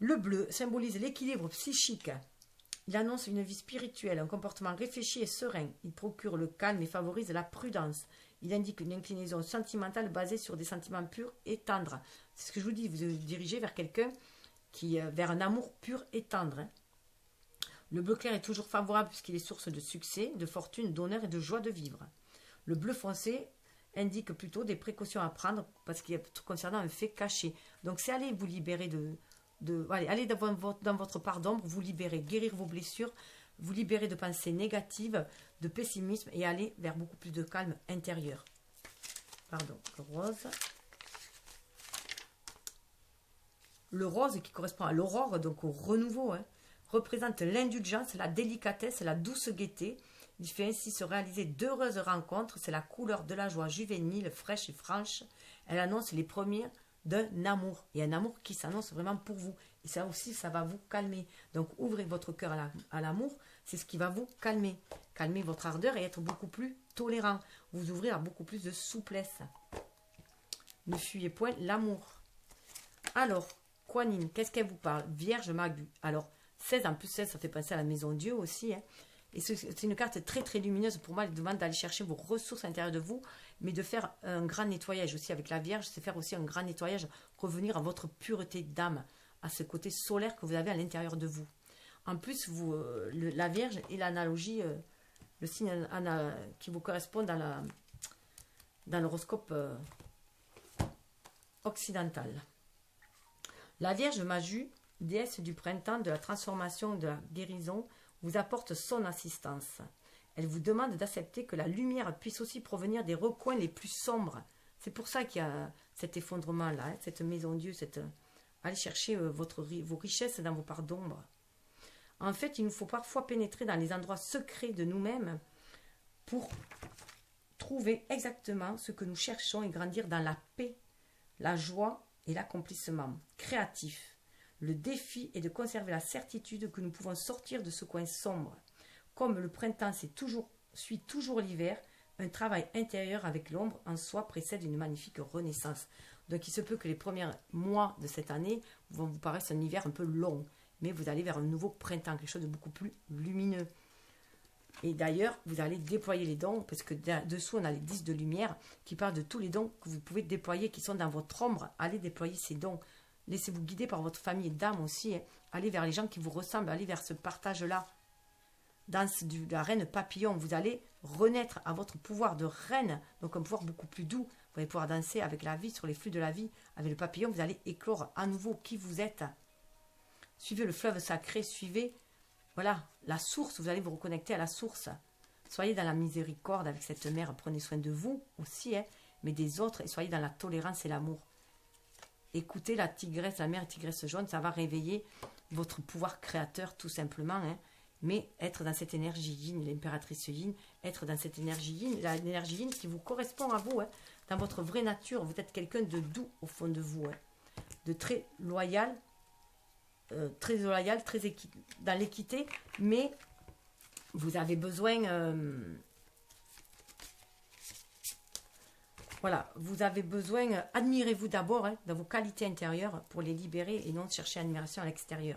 Le bleu symbolise l'équilibre psychique. Il annonce une vie spirituelle, un comportement réfléchi et serein. Il procure le calme et favorise la prudence. Il indique une inclinaison sentimentale basée sur des sentiments purs et tendres. C'est ce que je vous dis, vous vous dirigez vers quelqu'un vers un amour pur et tendre. Hein. Le bleu clair est toujours favorable puisqu'il est source de succès, de fortune, d'honneur et de joie de vivre. Le bleu foncé indique plutôt des précautions à prendre parce qu'il y a concernant un fait caché. Donc c'est aller vous libérer allez dans votre part d'ombre, vous libérer, guérir vos blessures, vous libérer de pensées négatives, de pessimisme et aller vers beaucoup plus de calme intérieur. Pardon, rose. Le rose qui correspond à l'aurore, donc au renouveau, hein, représente l'indulgence, la délicatesse, la douce gaieté. Il fait ainsi se réaliser d'heureuses rencontres. C'est la couleur de la joie juvénile, fraîche et franche. Elle annonce les premiers d'un amour. Et un amour qui s'annonce vraiment pour vous. Et ça aussi, ça va vous calmer. Donc, ouvrez votre cœur à l'amour. C'est ce qui va vous calmer. Calmer votre ardeur et être beaucoup plus tolérant. Vous ouvrir à beaucoup plus de souplesse. Ne fuyez point l'amour. Alors, Kuan Yin, qu'est-ce qu'elle vous parle? Vierge Magu. Alors, 16, en plus 16, ça fait penser à la maison Dieu aussi. Hein. Et c'est une carte très très lumineuse. Pour moi, elle demande d'aller chercher vos ressources à l'intérieur de vous, mais de faire un grand nettoyage aussi avec la Vierge. C'est faire aussi un grand nettoyage, revenir à votre pureté d'âme, à ce côté solaire que vous avez à l'intérieur de vous. En plus, la Vierge est l'analogie, le signe qui vous correspond dans l'horoscope occidental. La Vierge Maju, déesse du printemps, de la transformation, de la guérison, vous apporte son assistance. Elle vous demande d'accepter que la lumière puisse aussi provenir des recoins les plus sombres. C'est pour ça qu'il y a cet effondrement-là, hein, cette maison Dieu, allez chercher vos richesses dans vos parts d'ombre. En fait, il nous faut parfois pénétrer dans les endroits secrets de nous-mêmes pour trouver exactement ce que nous cherchons et grandir dans la paix, la joie et l'accomplissement créatif. Le défi est de conserver la certitude que nous pouvons sortir de ce coin sombre. Comme le printemps suit toujours l'hiver, un travail intérieur avec l'ombre en soi précède une magnifique renaissance. Donc il se peut que les premiers mois de cette année vont vous paraître un hiver un peu long, mais vous allez vers un nouveau printemps, quelque chose de beaucoup plus lumineux. Et d'ailleurs, vous allez déployer les dons, parce que dessous on a les 10 de lumière qui parlent de tous les dons que vous pouvez déployer, qui sont dans votre ombre. Allez déployer ces dons. Laissez-vous guider par votre famille d'âme aussi. Hein. Allez vers les gens qui vous ressemblent. Allez vers ce partage-là. Danse de la reine papillon. Vous allez renaître à votre pouvoir de reine. Donc un pouvoir beaucoup plus doux. Vous allez pouvoir danser avec la vie, sur les flux de la vie. Avec le papillon, vous allez éclore à nouveau qui vous êtes. Suivez le fleuve sacré. Suivez la source. Vous allez vous reconnecter à la source. Soyez dans la miséricorde avec cette mère. Prenez soin de vous aussi, hein, mais des autres. Et soyez dans la tolérance et l'amour. Écoutez la tigresse, la mère tigresse jaune, ça va réveiller votre pouvoir créateur tout simplement, hein. Mais être dans cette énergie yin, l'impératrice yin, être dans cette énergie yin, l'énergie yin qui vous correspond à vous, hein, dans votre vraie nature. Vous êtes quelqu'un de doux au fond de vous, hein, de très loyal, très dans l'équité, mais vous avez besoin, voilà, vous avez besoin, admirez-vous d'abord, hein, dans vos qualités intérieures pour les libérer et non chercher admiration à l'extérieur.